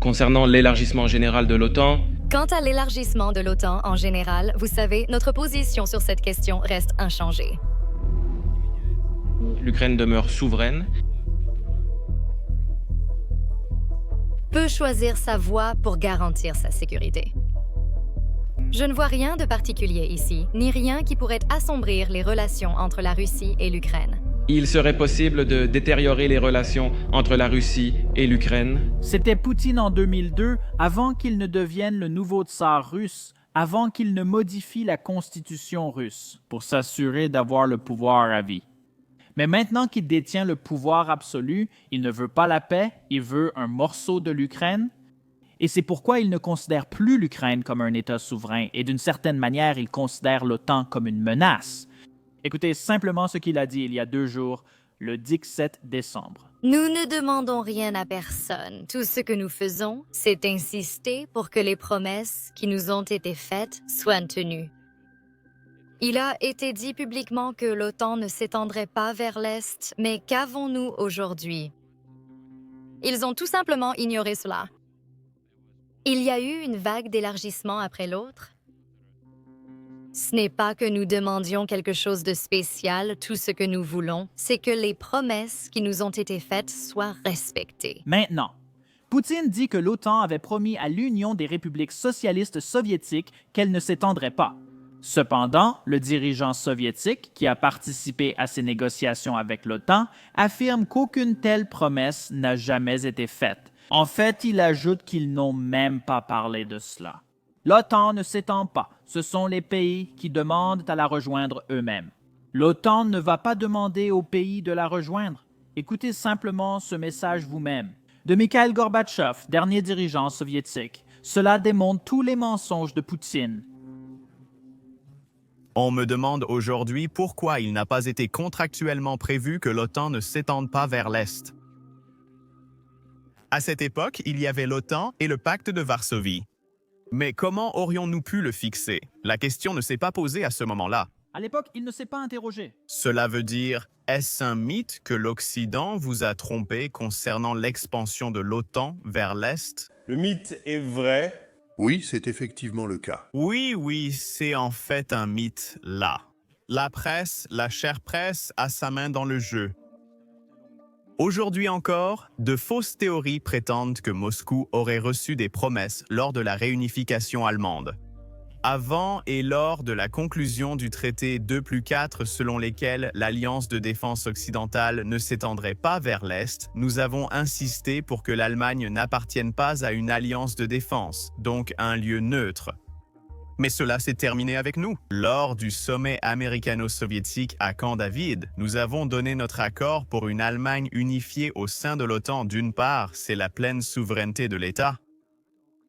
Concernant l'élargissement général de l'OTAN, Quant à l'élargissement de l'OTAN en général, vous savez, notre position sur cette question reste inchangée. l'Ukraine demeure souveraine. Peut choisir sa voie pour garantir sa sécurité. Je ne vois rien de particulier ici, ni rien qui pourrait assombrir les relations entre la Russie et l'Ukraine. Il serait possible de détériorer les relations entre la Russie et l'Ukraine. C'était Poutine en 2002, avant qu'il ne devienne le nouveau tsar russe, avant qu'il ne modifie la constitution russe, pour s'assurer d'avoir le pouvoir à vie. Mais maintenant qu'il détient le pouvoir absolu, il ne veut pas la paix, il veut un morceau de l'Ukraine. Et c'est pourquoi il ne considère plus l'Ukraine comme un État souverain, et d'une certaine manière, il considère l'OTAN comme une menace. Écoutez simplement ce qu'il a dit il y a 2 jours, le 17 décembre. Nous ne demandons rien à personne. Tout ce que nous faisons, c'est insister pour que les promesses qui nous ont été faites soient tenues. Il a été dit publiquement que l'OTAN ne s'étendrait pas vers l'Est, mais qu'avons-nous aujourd'hui? Ils ont tout simplement ignoré cela. Il y a eu une vague d'élargissement après l'autre. Ce n'est pas que nous demandions quelque chose de spécial, tout ce que nous voulons, c'est que les promesses qui nous ont été faites soient respectées. Maintenant, Poutine dit que l'OTAN avait promis à l'Union des républiques socialistes soviétiques qu'elle ne s'étendrait pas. Cependant, le dirigeant soviétique, qui a participé à ces négociations avec l'OTAN, affirme qu'aucune telle promesse n'a jamais été faite. En fait, il ajoute qu'ils n'ont même pas parlé de cela. L'OTAN ne s'étend pas, ce sont les pays qui demandent à la rejoindre eux-mêmes. L'OTAN ne va pas demander aux pays de la rejoindre. Écoutez simplement ce message vous-même. De Mikhail Gorbatchev, dernier dirigeant soviétique, cela démontre tous les mensonges de Poutine. On me demande aujourd'hui pourquoi il n'a pas été contractuellement prévu que l'OTAN ne s'étende pas vers l'Est. À cette époque, il y avait l'OTAN et le pacte de Varsovie. Mais comment aurions-nous pu le fixer? La question ne s'est pas posée à ce moment-là. À l'époque, il ne s'est pas interrogé. Cela veut dire, est-ce un mythe que l'Occident vous a trompé concernant l'expansion de l'OTAN vers l'Est? Le mythe est vrai. Oui, c'est effectivement le cas. Oui, c'est en fait un mythe là. La presse, la chère presse, a sa main dans le jeu. Aujourd'hui encore, de fausses théories prétendent que Moscou aurait reçu des promesses lors de la réunification allemande. Avant et lors de la conclusion du traité 2+4 selon lesquels l'Alliance de défense occidentale ne s'étendrait pas vers l'Est, nous avons insisté pour que l'Allemagne n'appartienne pas à une alliance de défense, donc un lieu neutre. Mais cela s'est terminé avec nous. Lors du sommet américano-soviétique à Camp David, nous avons donné notre accord pour une Allemagne unifiée au sein de l'OTAN. D'une part, c'est la pleine souveraineté de l'État.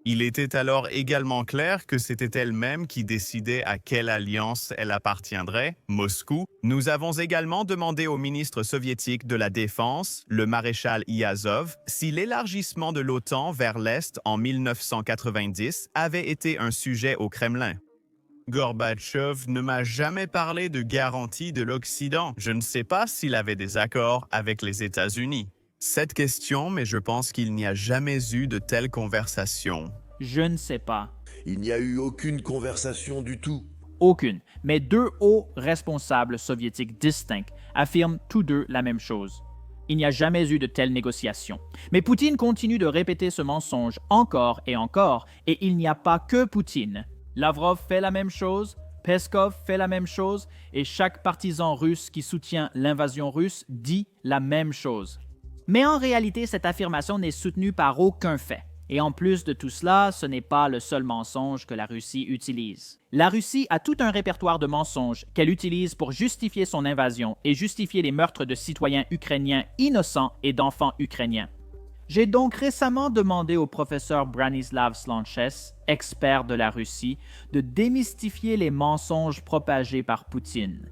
Il était alors également clair que c'était elle-même qui décidait à quelle alliance elle appartiendrait, Moscou. Nous avons également demandé au ministre soviétique de la Défense, le maréchal Iazov, si l'élargissement de l'OTAN vers l'Est en 1990 avait été un sujet au Kremlin. Gorbatchev ne m'a jamais parlé de garantie de l'Occident. Je ne sais pas s'il avait des accords avec les États-Unis. Cette question, mais je pense qu'il n'y a jamais eu de telle conversation. Je ne sais pas. Il n'y a eu aucune conversation du tout. Aucune. Mais 2 hauts responsables soviétiques distincts affirment tous 2 la même chose. Il n'y a jamais eu de telle négociation. Mais Poutine continue de répéter ce mensonge encore, et il n'y a pas que Poutine. Lavrov fait la même chose, Peskov fait la même chose, et chaque partisan russe qui soutient l'invasion russe dit la même chose. Mais en réalité, cette affirmation n'est soutenue par aucun fait. Et en plus de tout cela, ce n'est pas le seul mensonge que la Russie utilise. La Russie a tout un répertoire de mensonges qu'elle utilise pour justifier son invasion et justifier les meurtres de citoyens ukrainiens innocents et d'enfants ukrainiens. J'ai donc récemment demandé au professeur Branislav Slanches, expert de la Russie, de démystifier les mensonges propagés par Poutine.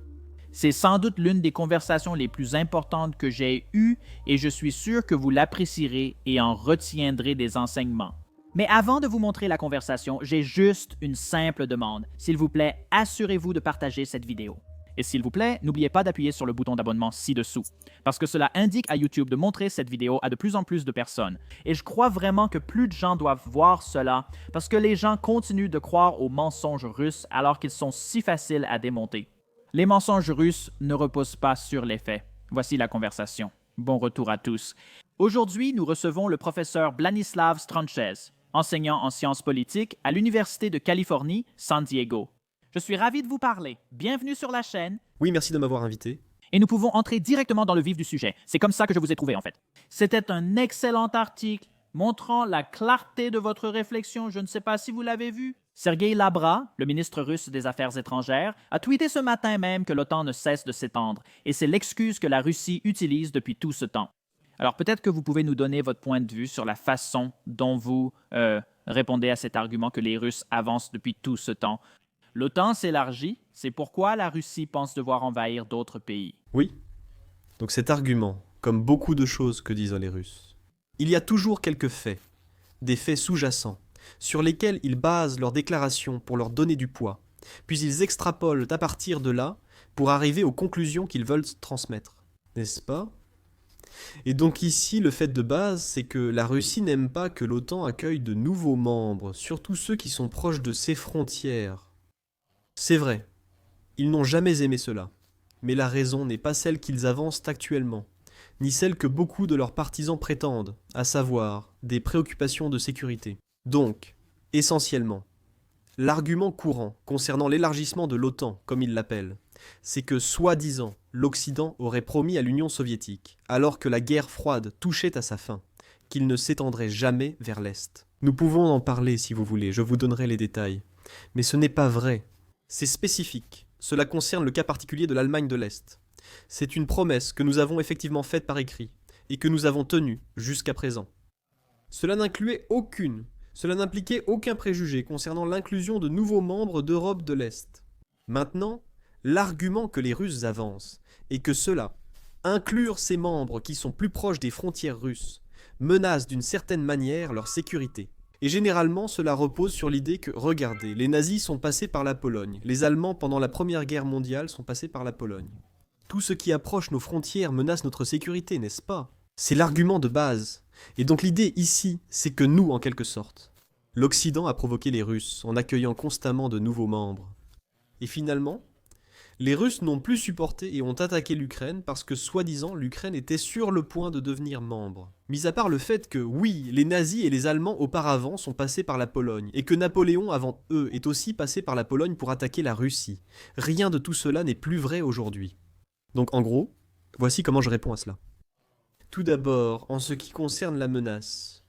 C'est sans doute l'une des conversations les plus importantes que j'ai eues et je suis sûr que vous l'apprécierez et en retiendrez des enseignements. Mais avant de vous montrer la conversation, j'ai juste une simple demande. S'il vous plaît, assurez-vous de partager cette vidéo. Et s'il vous plaît, n'oubliez pas d'appuyer sur le bouton d'abonnement ci-dessous, parce que cela indique à YouTube de montrer cette vidéo à de plus en plus de personnes. Et je crois vraiment que plus de gens doivent voir cela, parce que les gens continuent de croire aux mensonges russes alors qu'ils sont si faciles à démonter. Les mensonges russes ne reposent pas sur les faits. Voici la conversation. Bon retour à tous. Aujourd'hui, nous recevons le professeur Branislav Stranchez, enseignant en sciences politiques à l'Université de Californie, San Diego. Je suis ravi de vous parler. Bienvenue sur la chaîne. Oui, merci de m'avoir invité. Et nous pouvons entrer directement dans le vif du sujet. C'est comme ça que je vous ai trouvé, en fait. C'était un excellent article montrant la clarté de votre réflexion. Je ne sais pas si vous l'avez vu. Sergei Lavrov, le ministre russe des Affaires étrangères, a tweeté ce matin même que l'OTAN ne cesse de s'étendre, et c'est l'excuse que la Russie utilise depuis tout ce temps. Alors peut-être que vous pouvez nous donner votre point de vue sur la façon dont vous répondez à cet argument que les Russes avancent depuis tout ce temps. L'OTAN s'élargit, c'est pourquoi la Russie pense devoir envahir d'autres pays. Oui. Donc cet argument, comme beaucoup de choses que disent les Russes, il y a toujours quelques faits, des faits sous-jacents, sur lesquels ils basent leurs déclarations pour leur donner du poids, puis ils extrapolent à partir de là pour arriver aux conclusions qu'ils veulent transmettre. N'est-ce pas ? Et donc ici, le fait de base, c'est que la Russie n'aime pas que l'OTAN accueille de nouveaux membres, surtout ceux qui sont proches de ses frontières. C'est vrai, ils n'ont jamais aimé cela, mais la raison n'est pas celle qu'ils avancent actuellement, ni celle que beaucoup de leurs partisans prétendent, à savoir des préoccupations de sécurité. Donc, essentiellement, l'argument courant concernant l'élargissement de l'OTAN, comme ils l'appellent, c'est que, soi-disant, l'Occident aurait promis à l'Union soviétique, alors que la guerre froide touchait à sa fin, qu'il ne s'étendrait jamais vers l'Est. Nous pouvons en parler si vous voulez, je vous donnerai les détails. Mais ce n'est pas vrai. C'est spécifique. Cela concerne le cas particulier de l'Allemagne de l'Est. C'est une promesse que nous avons effectivement faite par écrit, et que nous avons tenue jusqu'à présent. Cela n'impliquait aucun préjugé concernant l'inclusion de nouveaux membres d'Europe de l'Est. Maintenant, l'argument que les Russes avancent est que cela, inclure ces membres qui sont plus proches des frontières russes, menace d'une certaine manière leur sécurité. Et généralement, cela repose sur l'idée que, regardez, les nazis sont passés par la Pologne, les Allemands pendant la Première Guerre mondiale sont passés par la Pologne. Tout ce qui approche nos frontières menace notre sécurité, n'est-ce pas ? C'est l'argument de base. Et donc l'idée ici, c'est que nous, en quelque sorte, l'Occident a provoqué les Russes en accueillant constamment de nouveaux membres. Et finalement, les Russes n'ont plus supporté et ont attaqué l'Ukraine parce que, soi-disant, l'Ukraine était sur le point de devenir membre. Mis à part le fait que, oui, les nazis et les Allemands auparavant sont passés par la Pologne, et que Napoléon avant eux est aussi passé par la Pologne pour attaquer la Russie. Rien de tout cela n'est plus vrai aujourd'hui. Donc en gros, voici comment je réponds à cela. Tout d'abord, en ce qui concerne la menace.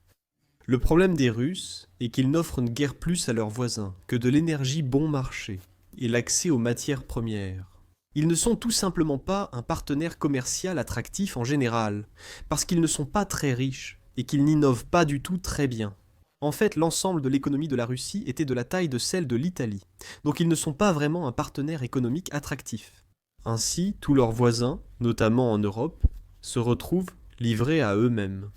Le problème des Russes est qu'ils n'offrent guère plus à leurs voisins que de l'énergie bon marché et l'accès aux matières premières. Ils ne sont tout simplement pas un partenaire commercial attractif en général, parce qu'ils ne sont pas très riches et qu'ils n'innovent pas du tout très bien. En fait, l'ensemble de l'économie de la Russie était de la taille de celle de l'Italie, donc ils ne sont pas vraiment un partenaire économique attractif. Ainsi, tous leurs voisins, notamment en Europe, se retrouvent livrés à eux-mêmes.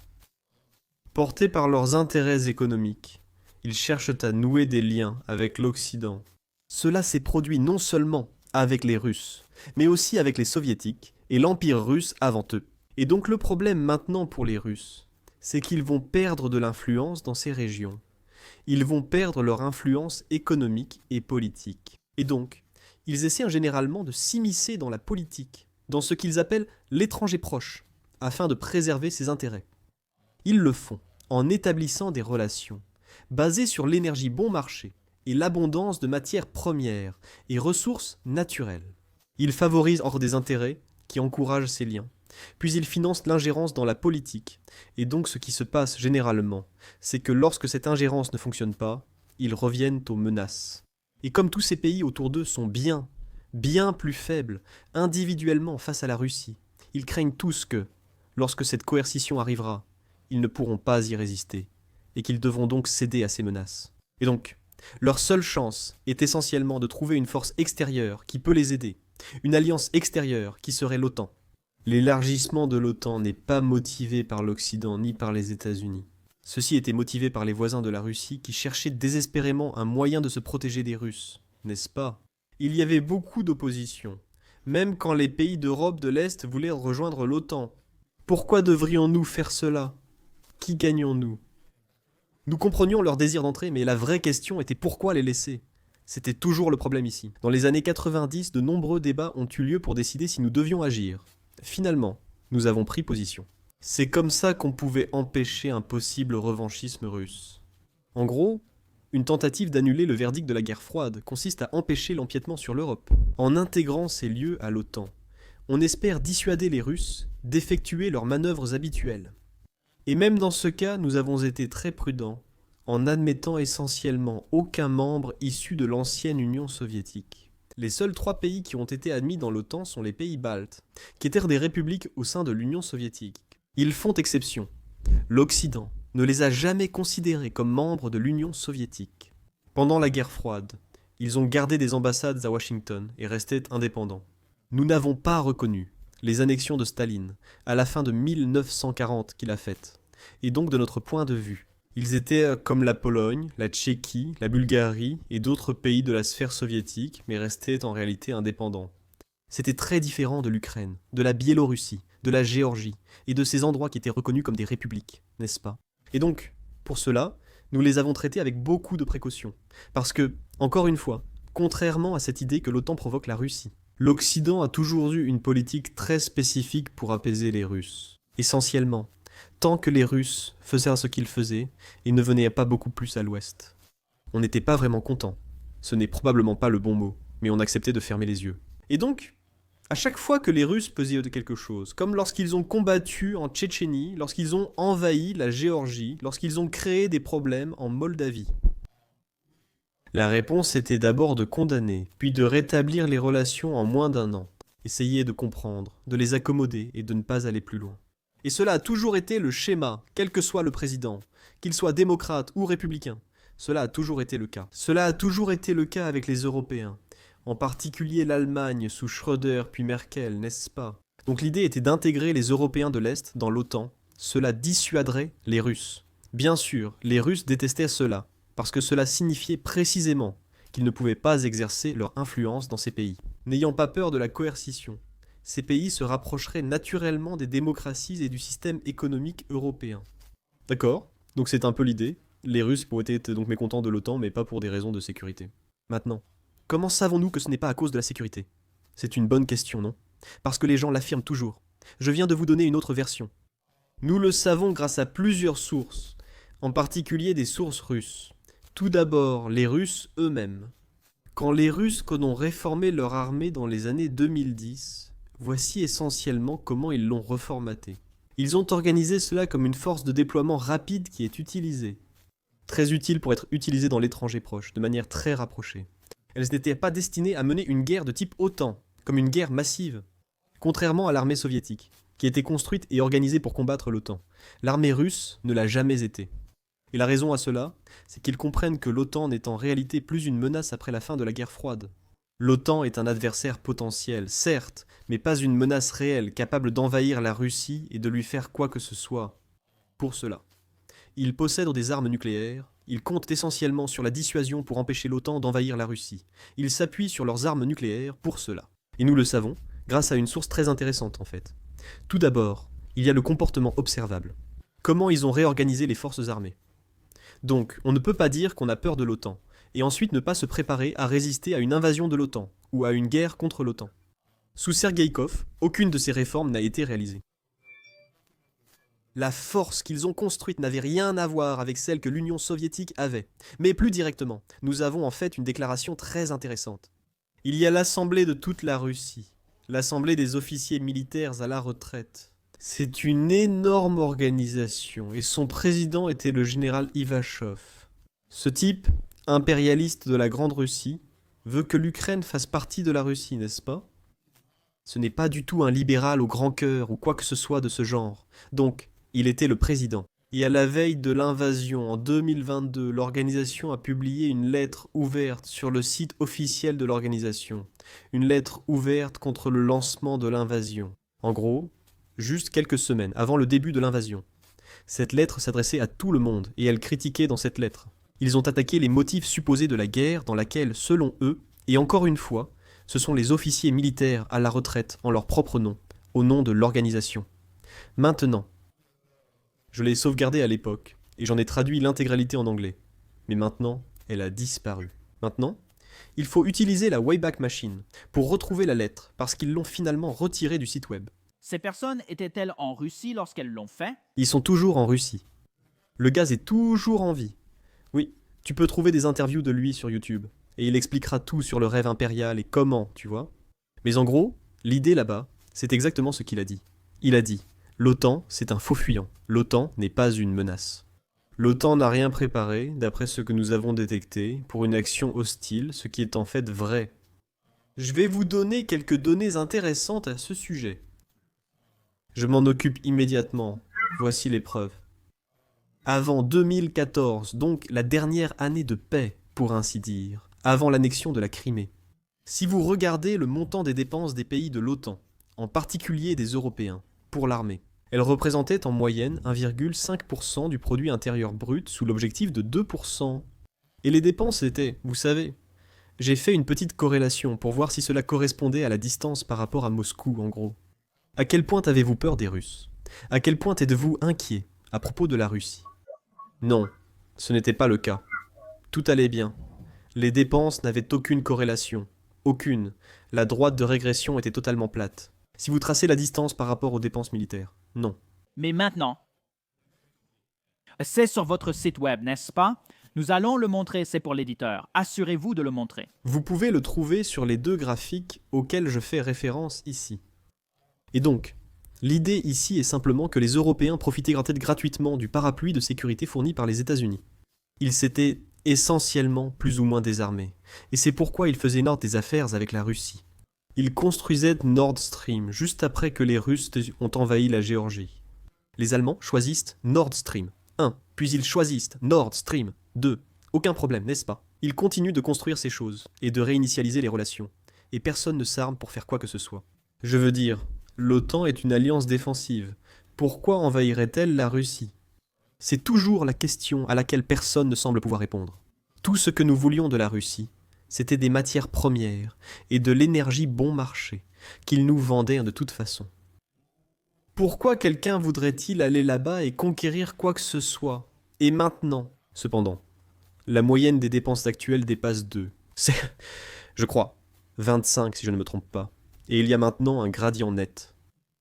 Portés par leurs intérêts économiques, ils cherchent à nouer des liens avec l'Occident. Cela s'est produit non seulement avec les Russes, mais aussi avec les Soviétiques et l'Empire russe avant eux. Et donc le problème maintenant pour les Russes, c'est qu'ils vont perdre de l'influence dans ces régions. Ils vont perdre leur influence économique et politique. Et donc, ils essaient généralement de s'immiscer dans la politique, dans ce qu'ils appellent l'étranger proche, afin de préserver ses intérêts. Ils le font en établissant des relations basées sur l'énergie bon marché et l'abondance de matières premières et ressources naturelles. Ils favorisent hors des intérêts qui encouragent ces liens, puis ils financent l'ingérence dans la politique, et donc ce qui se passe généralement, c'est que lorsque cette ingérence ne fonctionne pas, ils reviennent aux menaces. Et comme tous ces pays autour d'eux sont bien plus faibles individuellement face à la Russie, ils craignent tous que, lorsque cette coercition arrivera, ils ne pourront pas y résister, et qu'ils devront donc céder à ces menaces. Et donc, leur seule chance est essentiellement de trouver une force extérieure qui peut les aider, une alliance extérieure qui serait l'OTAN. L'élargissement de l'OTAN n'est pas motivé par l'Occident ni par les États-Unis. Ceci était motivé par les voisins de la Russie qui cherchaient désespérément un moyen de se protéger des Russes, n'est-ce pas ? Il y avait beaucoup d'opposition, même quand les pays d'Europe de l'Est voulaient rejoindre l'OTAN. Pourquoi devrions-nous faire cela? Qui gagnons-nous? Nous comprenions leur désir d'entrer, mais la vraie question était pourquoi les laisser? C'était toujours le problème ici. Dans les années 90, de nombreux débats ont eu lieu pour décider si nous devions agir. Finalement, nous avons pris position. C'est comme ça qu'on pouvait empêcher un possible revanchisme russe. En gros, une tentative d'annuler le verdict de la guerre froide consiste à empêcher l'empiètement sur l'Europe. En intégrant ces lieux à l'OTAN, on espère dissuader les Russes d'effectuer leurs manœuvres habituelles. Et même dans ce cas, nous avons été très prudents en admettant essentiellement aucun membre issu de l'ancienne Union soviétique. Les seuls 3 pays qui ont été admis dans l'OTAN sont les pays baltes, qui étaient des républiques au sein de l'Union soviétique. Ils font exception. L'Occident ne les a jamais considérés comme membres de l'Union soviétique. Pendant la guerre froide, ils ont gardé des ambassades à Washington et restaient indépendants. Nous n'avons pas reconnu les annexions de Staline à la fin de 1940 qu'il a faites. Et donc de notre point de vue, ils étaient comme la Pologne, la Tchéquie, la Bulgarie et d'autres pays de la sphère soviétique, mais restaient en réalité indépendants. C'était très différent de l'Ukraine, de la Biélorussie, de la Géorgie et de ces endroits qui étaient reconnus comme des républiques, n'est-ce pas? Et donc, pour cela, nous les avons traités avec beaucoup de précautions. Parce que, encore une fois, contrairement à cette idée que l'OTAN provoque la Russie, l'Occident a toujours eu une politique très spécifique pour apaiser les Russes. Essentiellement, tant que les Russes faisaient ce qu'ils faisaient, ils ne venaient pas beaucoup plus à l'ouest. On n'était pas vraiment content. Ce n'est probablement pas le bon mot, mais on acceptait de fermer les yeux. Et donc, à chaque fois que les Russes faisaient quelque chose, comme lorsqu'ils ont combattu en Tchétchénie, lorsqu'ils ont envahi la Géorgie, lorsqu'ils ont créé des problèmes en Moldavie, la réponse était d'abord de condamner, puis de rétablir les relations en moins d'1 an, essayer de comprendre, de les accommoder et de ne pas aller plus loin. Et cela a toujours été le schéma, quel que soit le président, qu'il soit démocrate ou républicain. Cela a toujours été le cas. Cela a toujours été le cas avec les Européens, en particulier l'Allemagne sous Schröder puis Merkel, n'est-ce pas? Donc l'idée était d'intégrer les Européens de l'Est dans l'OTAN. Cela dissuaderait les Russes. Bien sûr, les Russes détestaient cela, parce que cela signifiait précisément qu'ils ne pouvaient pas exercer leur influence dans ces pays. N'ayant pas peur de la coercition, ces pays se rapprocheraient naturellement des démocraties et du système économique européen. D'accord? Donc c'est un peu l'idée. Les Russes pourraient être donc mécontents de l'OTAN, mais pas pour des raisons de sécurité. Maintenant, comment savons-nous que ce n'est pas à cause de la sécurité? C'est une bonne question, non? Parce que les gens l'affirment toujours. Je viens de vous donner une autre version. Nous le savons grâce à plusieurs sources, en particulier des sources russes. Tout d'abord, les Russes eux-mêmes. Quand les Russes ont réformé leur armée dans les années 2010, voici essentiellement comment ils l'ont reformaté. Ils ont organisé cela comme une force de déploiement rapide qui est utilisée. Très utile pour être utilisée dans l'étranger proche, de manière très rapprochée. Elles n'étaient pas destinées à mener une guerre de type OTAN, comme une guerre massive. Contrairement à l'armée soviétique, qui était construite et organisée pour combattre l'OTAN. L'armée russe ne l'a jamais été. Et la raison à cela, c'est qu'ils comprennent que l'OTAN n'est en réalité plus une menace après la fin de la guerre froide. L'OTAN est un adversaire potentiel, certes, mais pas une menace réelle capable d'envahir la Russie et de lui faire quoi que ce soit. Pour cela, ils possèdent des armes nucléaires, ils comptent essentiellement sur la dissuasion pour empêcher l'OTAN d'envahir la Russie. Ils s'appuient sur leurs armes nucléaires pour cela. Et nous le savons, grâce à une source très intéressante en fait. Tout d'abord, il y a le comportement observable. Comment ils ont réorganisé les forces armées. Donc, on ne peut pas dire qu'on a peur de l'OTAN, et ensuite ne pas se préparer à résister à une invasion de l'OTAN, ou à une guerre contre l'OTAN. Sous Sergeïkov, aucune de ces réformes n'a été réalisée. La force qu'ils ont construite n'avait rien à voir avec celle que l'Union soviétique avait. Mais plus directement, nous avons en fait une déclaration très intéressante. Il y a l'Assemblée de toute la Russie, l'Assemblée des officiers militaires à la retraite. C'est une énorme organisation, et son président était le général Ivachov. Ce type, impérialiste de la Grande Russie, veut que l'Ukraine fasse partie de la Russie, n'est-ce pas? Ce n'est pas du tout un libéral au grand cœur ou quoi que ce soit de ce genre. Donc, il était le président. Et à la veille de l'invasion, en 2022, l'organisation a publié une lettre ouverte sur le site officiel de l'organisation. Une lettre ouverte contre le lancement de l'invasion. En gros, juste quelques semaines avant le début de l'invasion. Cette lettre s'adressait à tout le monde et elle critiquait dans cette lettre. Ils ont attaqué les motifs supposés de la guerre dans laquelle, selon eux, et encore une fois, Ce sont les officiers militaires à la retraite en leur propre nom, au nom de l'organisation. Maintenant, je l'ai sauvegardée à l'époque, et j'en ai traduit l'intégralité en anglais. Mais maintenant, elle a disparu. Maintenant, il faut utiliser la Wayback Machine pour retrouver la lettre, parce qu'ils l'ont finalement retirée du site web. Ces personnes étaient-elles en Russie lorsqu'elles l'ont fait? Ils sont toujours en Russie. Le gaz est toujours en vie. Oui, tu peux trouver des interviews de lui sur YouTube, et il expliquera tout sur le rêve impérial et comment, tu vois. Mais en gros, l'idée là-bas, c'est exactement ce qu'il a dit. Il a dit, l'OTAN, c'est un faux fuyant. L'OTAN n'est pas une menace. L'OTAN n'a rien préparé, d'après ce que nous avons détecté, pour une action hostile, ce qui est en fait vrai. Je vais vous donner quelques données intéressantes à ce sujet. Je m'en occupe immédiatement. Voici les preuves. Avant 2014, donc la dernière année de paix, pour ainsi dire, avant l'annexion de la Crimée. Si vous regardez le montant des dépenses des pays de l'OTAN, en particulier des Européens, pour l'armée, elles représentaient en moyenne 1,5% du produit intérieur brut sous l'objectif de 2%. Et les dépenses étaient, vous savez, j'ai fait une petite corrélation pour voir si cela correspondait à la distance par rapport à Moscou en gros. À quel point avez-vous peur des Russes? À quel point êtes-vous inquiet à propos de la Russie? Non, ce n'était pas le cas. Tout allait bien. Les dépenses n'avaient aucune corrélation. Aucune. La droite de régression était totalement plate. Si vous tracez la distance par rapport aux dépenses militaires, non. Mais maintenant, c'est sur votre site web, n'est-ce pas? Nous allons le montrer, c'est pour l'éditeur. Assurez-vous de le montrer. Vous pouvez le trouver sur les deux graphiques auxquels je fais référence ici. Et donc, l'idée ici est simplement que les Européens profitaient gratuitement du parapluie de sécurité fourni par les États-Unis. Ils s'étaient essentiellement plus ou moins désarmés, et c'est pourquoi ils faisaient des affaires avec la Russie. Ils construisaient Nord Stream juste après que les Russes ont envahi la Géorgie. Les Allemands choisissent Nord Stream 1, puis ils choisissent Nord Stream 2. Aucun problème, n'est-ce pas? Ils continuent de construire ces choses et de réinitialiser les relations, et personne ne s'arme pour faire quoi que ce soit. Je veux dire, l'OTAN est une alliance défensive. Pourquoi envahirait-elle la Russie? C'est toujours la question à laquelle personne ne semble pouvoir répondre. Tout ce que nous voulions de la Russie, c'était des matières premières et de l'énergie bon marché, qu'ils nous vendaient de toute façon. Pourquoi quelqu'un voudrait-il aller là-bas et conquérir quoi que ce soit? Et maintenant, cependant, la moyenne des dépenses actuelles dépasse 2. C'est, je crois, 25 si je ne me trompe pas. Et il y a maintenant un gradient net.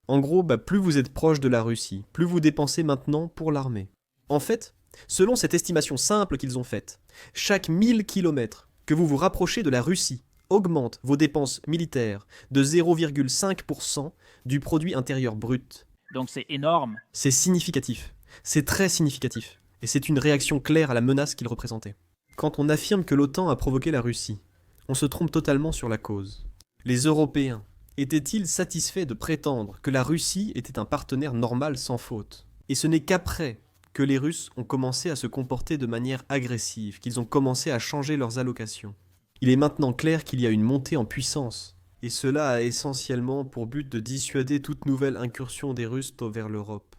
En gros, plus vous êtes proche de la Russie, plus vous dépensez maintenant pour l'armée. En fait, selon cette estimation simple qu'ils ont faite, chaque 1000 km que vous vous rapprochez de la Russie augmente vos dépenses militaires de 0,5% du produit intérieur brut. Donc c'est énorme. C'est significatif. C'est très significatif. Et c'est une réaction claire à la menace qu'il représentait. Quand on affirme que l'OTAN a provoqué la Russie, on se trompe totalement sur la cause. Les Européens étaient-ils satisfaits de prétendre que la Russie était un partenaire normal sans faute? Et ce n'est qu'après que les Russes ont commencé à se comporter de manière agressive, qu'ils ont commencé à changer leurs allocations. Il est maintenant clair qu'il y a une montée en puissance, et cela a essentiellement pour but de dissuader toute nouvelle incursion des Russes vers l'Europe.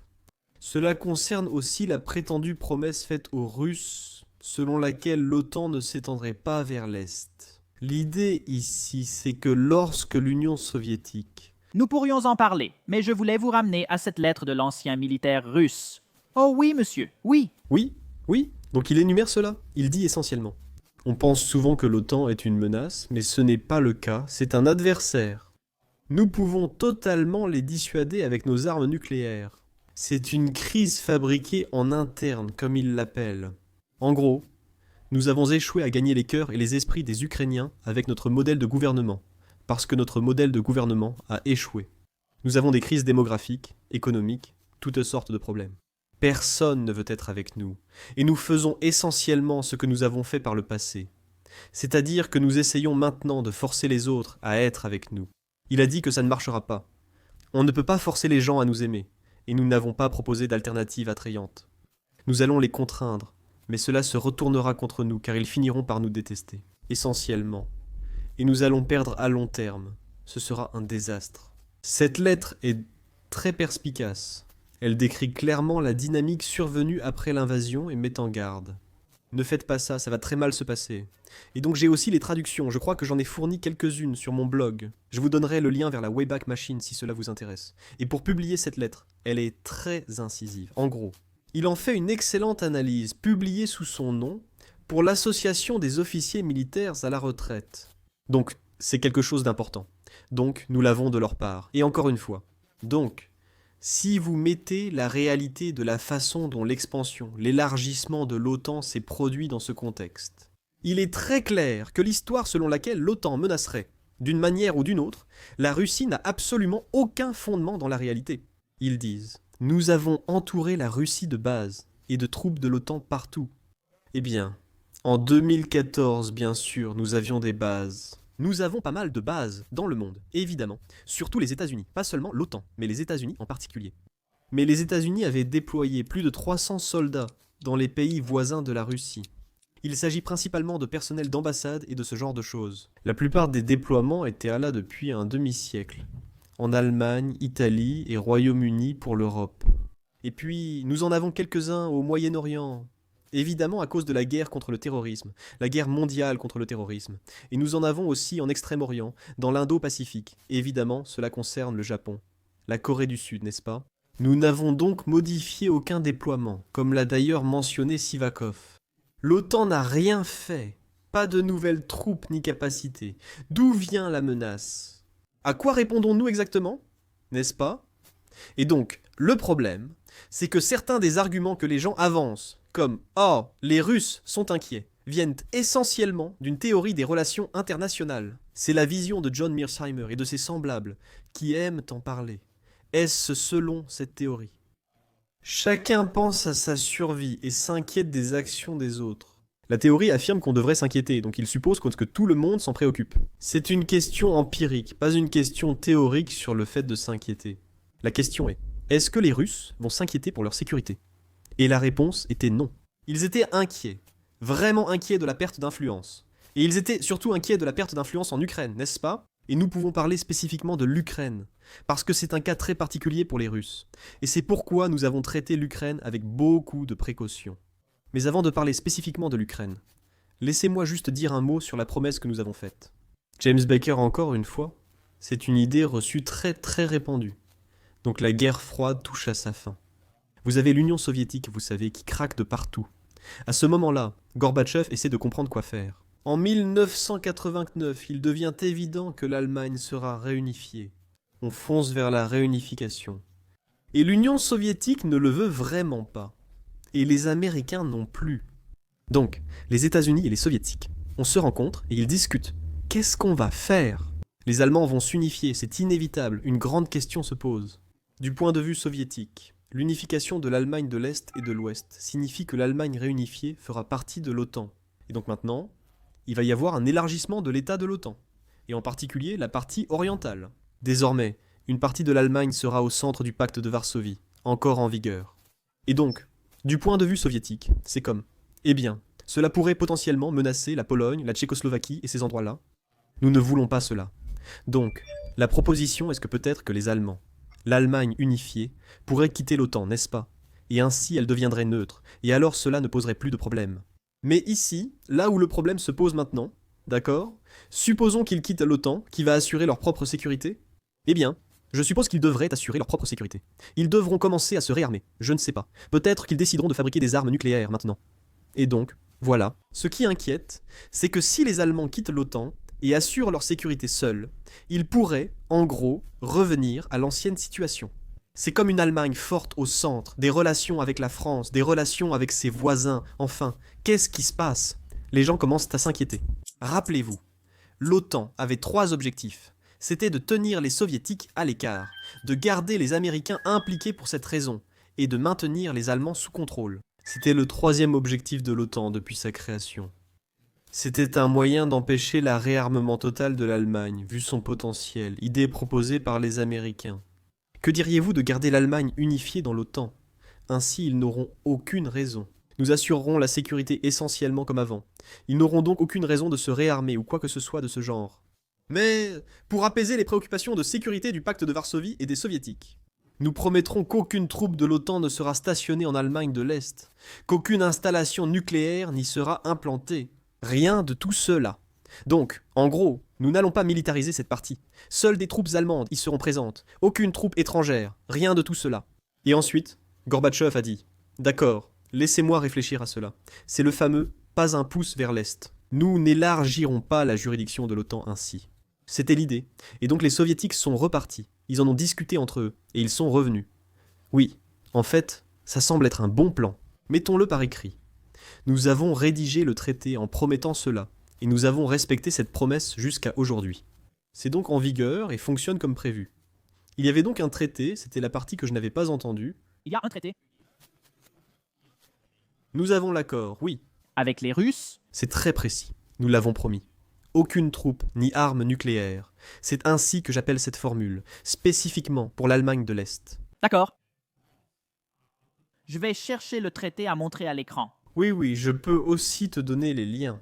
Cela concerne aussi la prétendue promesse faite aux Russes, selon laquelle l'OTAN ne s'étendrait pas vers l'Est. L'idée ici, c'est que lorsque l'Union soviétique... Nous pourrions en parler, mais je voulais vous ramener à cette lettre de l'ancien militaire russe. Oh oui, monsieur, oui. Oui, donc il énumère cela. Il dit essentiellement. On pense souvent que l'OTAN est une menace, mais ce n'est pas le cas, c'est un adversaire. Nous pouvons totalement les dissuader avec nos armes nucléaires. C'est une crise fabriquée en interne, comme ils l'appellent. En gros, nous avons échoué à gagner les cœurs et les esprits des Ukrainiens avec notre modèle de gouvernement, parce que notre modèle de gouvernement a échoué. Nous avons des crises démographiques, économiques, toutes sortes de problèmes. Personne ne veut être avec nous, et nous faisons essentiellement ce que nous avons fait par le passé. C'est-à-dire que nous essayons maintenant de forcer les autres à être avec nous. Il a dit que ça ne marchera pas. On ne peut pas forcer les gens à nous aimer, et nous n'avons pas proposé d'alternative attrayante. Nous allons les contraindre, mais cela se retournera contre nous car ils finiront par nous détester, essentiellement. Et nous allons perdre à long terme. Ce sera un désastre. Cette lettre est très perspicace. Elle décrit clairement la dynamique survenue après l'invasion et met en garde. Ne faites pas ça, ça va très mal se passer. Et donc j'ai aussi les traductions, je crois que j'en ai fourni quelques-unes sur mon blog. Je vous donnerai le lien vers la Wayback Machine si cela vous intéresse. Et pour publier cette lettre, elle est très incisive. En gros, il en fait une excellente analyse, publiée sous son nom, pour l'Association des officiers militaires à la retraite. Donc, c'est quelque chose d'important. Donc, nous l'avons de leur part. Et encore une fois, donc, si vous mettez la réalité de la façon dont l'expansion, l'élargissement de l'OTAN s'est produit dans ce contexte, il est très clair que l'histoire selon laquelle l'OTAN menacerait, d'une manière ou d'une autre, la Russie n'a absolument aucun fondement dans la réalité. Ils disent « Nous avons entouré la Russie de bases et de troupes de l'OTAN partout. » Eh bien, en 2014, bien sûr, nous avions des bases. Nous avons pas mal de bases dans le monde, évidemment. Surtout les États-Unis, pas seulement l'OTAN, mais les États-Unis en particulier. Mais les États-Unis avaient déployé plus de 300 soldats dans les pays voisins de la Russie. Il s'agit principalement de personnel d'ambassade et de ce genre de choses. La plupart des déploiements étaient là depuis un demi-siècle. En Allemagne, Italie et Royaume-Uni pour l'Europe. Et puis, nous en avons quelques-uns au Moyen-Orient. Évidemment à cause de la guerre contre le terrorisme, la guerre mondiale contre le terrorisme. Et nous en avons aussi en Extrême-Orient, dans l'Indo-Pacifique. Évidemment, cela concerne le Japon. La Corée du Sud, n'est-ce pas? Nous n'avons donc modifié aucun déploiement, comme l'a d'ailleurs mentionné Sivakov. L'OTAN n'a rien fait. Pas de nouvelles troupes ni capacités. D'où vient la menace? À quoi répondons-nous exactement? N'est-ce pas? Et donc, le problème, c'est que certains des arguments que les gens avancent, comme « Oh, les Russes sont inquiets », viennent essentiellement d'une théorie des relations internationales. C'est la vision de John Mearsheimer et de ses semblables qui aiment en parler. Est-ce selon cette théorie? Chacun pense à sa survie et s'inquiète des actions des autres. La théorie affirme qu'on devrait s'inquiéter, donc il suppose que tout le monde s'en préoccupe. C'est une question empirique, pas une question théorique sur le fait de s'inquiéter. La question est, est-ce que les Russes vont s'inquiéter pour leur sécurité? Et la réponse était non. Ils étaient inquiets, vraiment inquiets de la perte d'influence. Et ils étaient surtout inquiets de la perte d'influence en Ukraine, n'est-ce pas? Et nous pouvons parler spécifiquement de l'Ukraine, parce que c'est un cas très particulier pour les Russes. Et c'est pourquoi nous avons traité l'Ukraine avec beaucoup de précautions. Mais avant de parler spécifiquement de l'Ukraine, laissez-moi juste dire un mot sur la promesse que nous avons faite. James Baker, encore une fois, c'est une idée reçue très répandue. Donc la guerre froide touche à sa fin. Vous avez l'Union soviétique, vous savez, qui craque de partout. À ce moment-là, Gorbatchev essaie de comprendre quoi faire. En 1989, il devient évident que l'Allemagne sera réunifiée. On fonce vers la réunification. Et l'Union soviétique ne le veut vraiment pas. Et les Américains non plus. Donc, les États-Unis et les Soviétiques, on se rencontre et ils discutent. Qu'est-ce qu'on va faire? Les Allemands vont s'unifier, c'est inévitable, une grande question se pose. Du point de vue soviétique, l'unification de l'Allemagne de l'Est et de l'Ouest signifie que l'Allemagne réunifiée fera partie de l'OTAN. Et donc maintenant, il va y avoir un élargissement de l'État de l'OTAN, et en particulier la partie orientale. Désormais, une partie de l'Allemagne sera au centre du pacte de Varsovie, encore en vigueur. Et donc, du point de vue soviétique, c'est comme, eh bien, cela pourrait potentiellement menacer la Pologne, la Tchécoslovaquie et ces endroits-là. Nous ne voulons pas cela. Donc, la proposition est que peut-être que les Allemands, l'Allemagne unifiée, pourrait quitter l'OTAN, n'est-ce pas? Et ainsi elle deviendrait neutre, et alors cela ne poserait plus de problème. Mais ici, là où le problème se pose maintenant, d'accord? Supposons qu'ils quittent l'OTAN, qui va assurer leur propre sécurité. Eh bien, je suppose qu'ils devraient assurer leur propre sécurité. Ils devront commencer à se réarmer, je ne sais pas. Peut-être qu'ils décideront de fabriquer des armes nucléaires maintenant. Et donc, voilà. Ce qui inquiète, c'est que si les Allemands quittent l'OTAN, et assurent leur sécurité seuls, ils pourraient, en gros, revenir à l'ancienne situation. C'est comme une Allemagne forte au centre, des relations avec la France, des relations avec ses voisins. Enfin, qu'est-ce qui se passe? Les gens commencent à s'inquiéter. Rappelez-vous, l'OTAN avait 3 objectifs. C'était de tenir les Soviétiques à l'écart, de garder les Américains impliqués pour cette raison, et de maintenir les Allemands sous contrôle. C'était le 3e objectif de l'OTAN depuis sa création. C'était un moyen d'empêcher la réarmement total de l'Allemagne, vu son potentiel, idée proposée par les Américains. Que diriez-vous de garder l'Allemagne unifiée dans l'OTAN? Ainsi, ils n'auront aucune raison. Nous assurerons la sécurité essentiellement comme avant. Ils n'auront donc aucune raison de se réarmer ou quoi que ce soit de ce genre. Mais pour apaiser les préoccupations de sécurité du pacte de Varsovie et des Soviétiques, Nous promettrons qu'aucune troupe de l'OTAN ne sera stationnée en Allemagne de l'Est, qu'aucune installation nucléaire n'y sera implantée. Rien de tout cela. Donc, en gros, nous n'allons pas militariser cette partie. Seules des troupes allemandes y seront présentes, aucune troupe étrangère, rien de tout cela. Et ensuite, Gorbatchev a dit « D'accord, laissez-moi réfléchir à cela. C'est le fameux « pas un pouce vers l'Est ». Nous n'élargirons pas la juridiction de l'OTAN ainsi. C'était l'idée, et donc les soviétiques sont repartis. Ils en ont discuté entre eux, et ils sont revenus. Oui, en fait, ça semble être un bon plan. Mettons-le par écrit. Nous avons rédigé le traité en promettant cela, et nous avons respecté cette promesse jusqu'à aujourd'hui. C'est donc en vigueur et fonctionne comme prévu. Il y avait donc un traité, c'était la partie que je n'avais pas entendue. Il y a un traité Nous avons l'accord, oui. avec les Russes. C'est très précis, nous l'avons promis. Aucune troupe ni arme nucléaire. C'est ainsi que j'appelle cette formule, spécifiquement pour l'Allemagne de l'Est. D'accord. Je vais chercher le traité à montrer à l'écran. Oui, je peux aussi te donner les liens.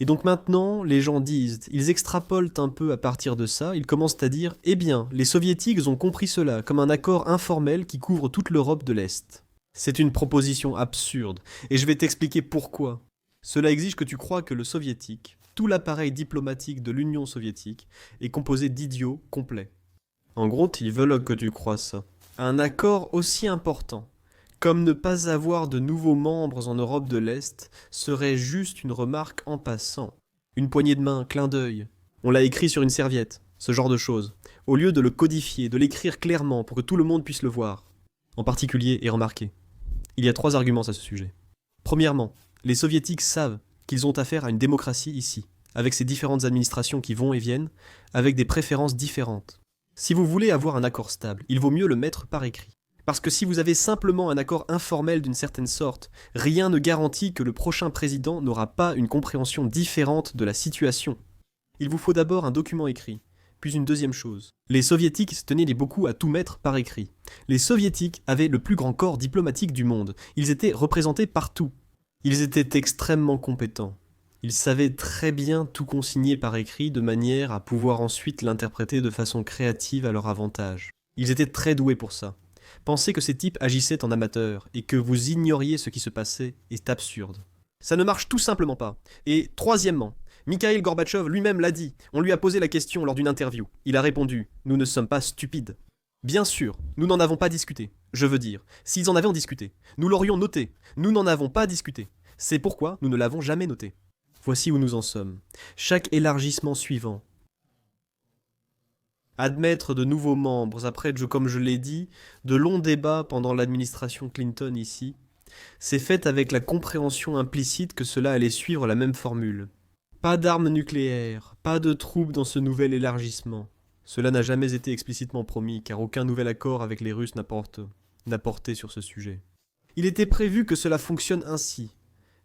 Et donc maintenant, les gens disent, ils extrapolent un peu à partir de ça, ils commencent à dire « Eh bien, les soviétiques ont compris cela comme un accord informel qui couvre toute l'Europe de l'Est. » C'est une proposition absurde, et je vais t'expliquer pourquoi. Cela exige que tu crois que le soviétique, tout l'appareil diplomatique de l'Union soviétique, est composé d'idiots complets. En gros, ils veulent que tu crois ça. Un accord aussi important, comme ne pas avoir de nouveaux membres en Europe de l'Est, serait juste une remarque en passant. Une poignée de main, clin d'œil. On l'a écrit sur une serviette, ce genre de choses. Au lieu de le codifier, de l'écrire clairement pour que tout le monde puisse le voir. En particulier et remarquer. Il y a 3 arguments à ce sujet. Premièrement, les soviétiques savent qu'ils ont affaire à une démocratie ici, avec ses différentes administrations qui vont et viennent, avec des préférences différentes. Si vous voulez avoir un accord stable, il vaut mieux le mettre par écrit. Parce que si vous avez simplement un accord informel d'une certaine sorte, rien ne garantit que le prochain président n'aura pas une compréhension différente de la situation. Il vous faut d'abord un document écrit. Puis une deuxième chose. Les soviétiques se tenaient beaucoup à tout mettre par écrit. Les soviétiques avaient le plus grand corps diplomatique du monde. Ils étaient représentés partout. Ils étaient extrêmement compétents. Ils savaient très bien tout consigner par écrit de manière à pouvoir ensuite l'interpréter de façon créative à leur avantage. Ils étaient très doués pour ça. Penser que ces types agissaient en amateurs et que vous ignoriez ce qui se passait est absurde. Ça ne marche tout simplement pas. Et troisièmement, Mikhaïl Gorbatchev lui-même l'a dit. On lui a posé la question lors d'une interview. Il a répondu « Nous ne sommes pas stupides ». Bien sûr, nous n'en avons pas discuté. Je veux dire, s'ils en avaient discuté, nous l'aurions noté. Nous n'en avons pas discuté. C'est pourquoi nous ne l'avons jamais noté. Voici où nous en sommes. Chaque élargissement suivant. Admettre de nouveaux membres, après, comme je l'ai dit, de longs débats pendant l'administration Clinton ici, c'est fait avec la compréhension implicite que cela allait suivre la même formule. Pas d'armes nucléaires, pas de troupes dans ce nouvel élargissement. Cela n'a jamais été explicitement promis, car aucun nouvel accord avec les Russes n'a porté sur ce sujet. Il était prévu que cela fonctionne ainsi,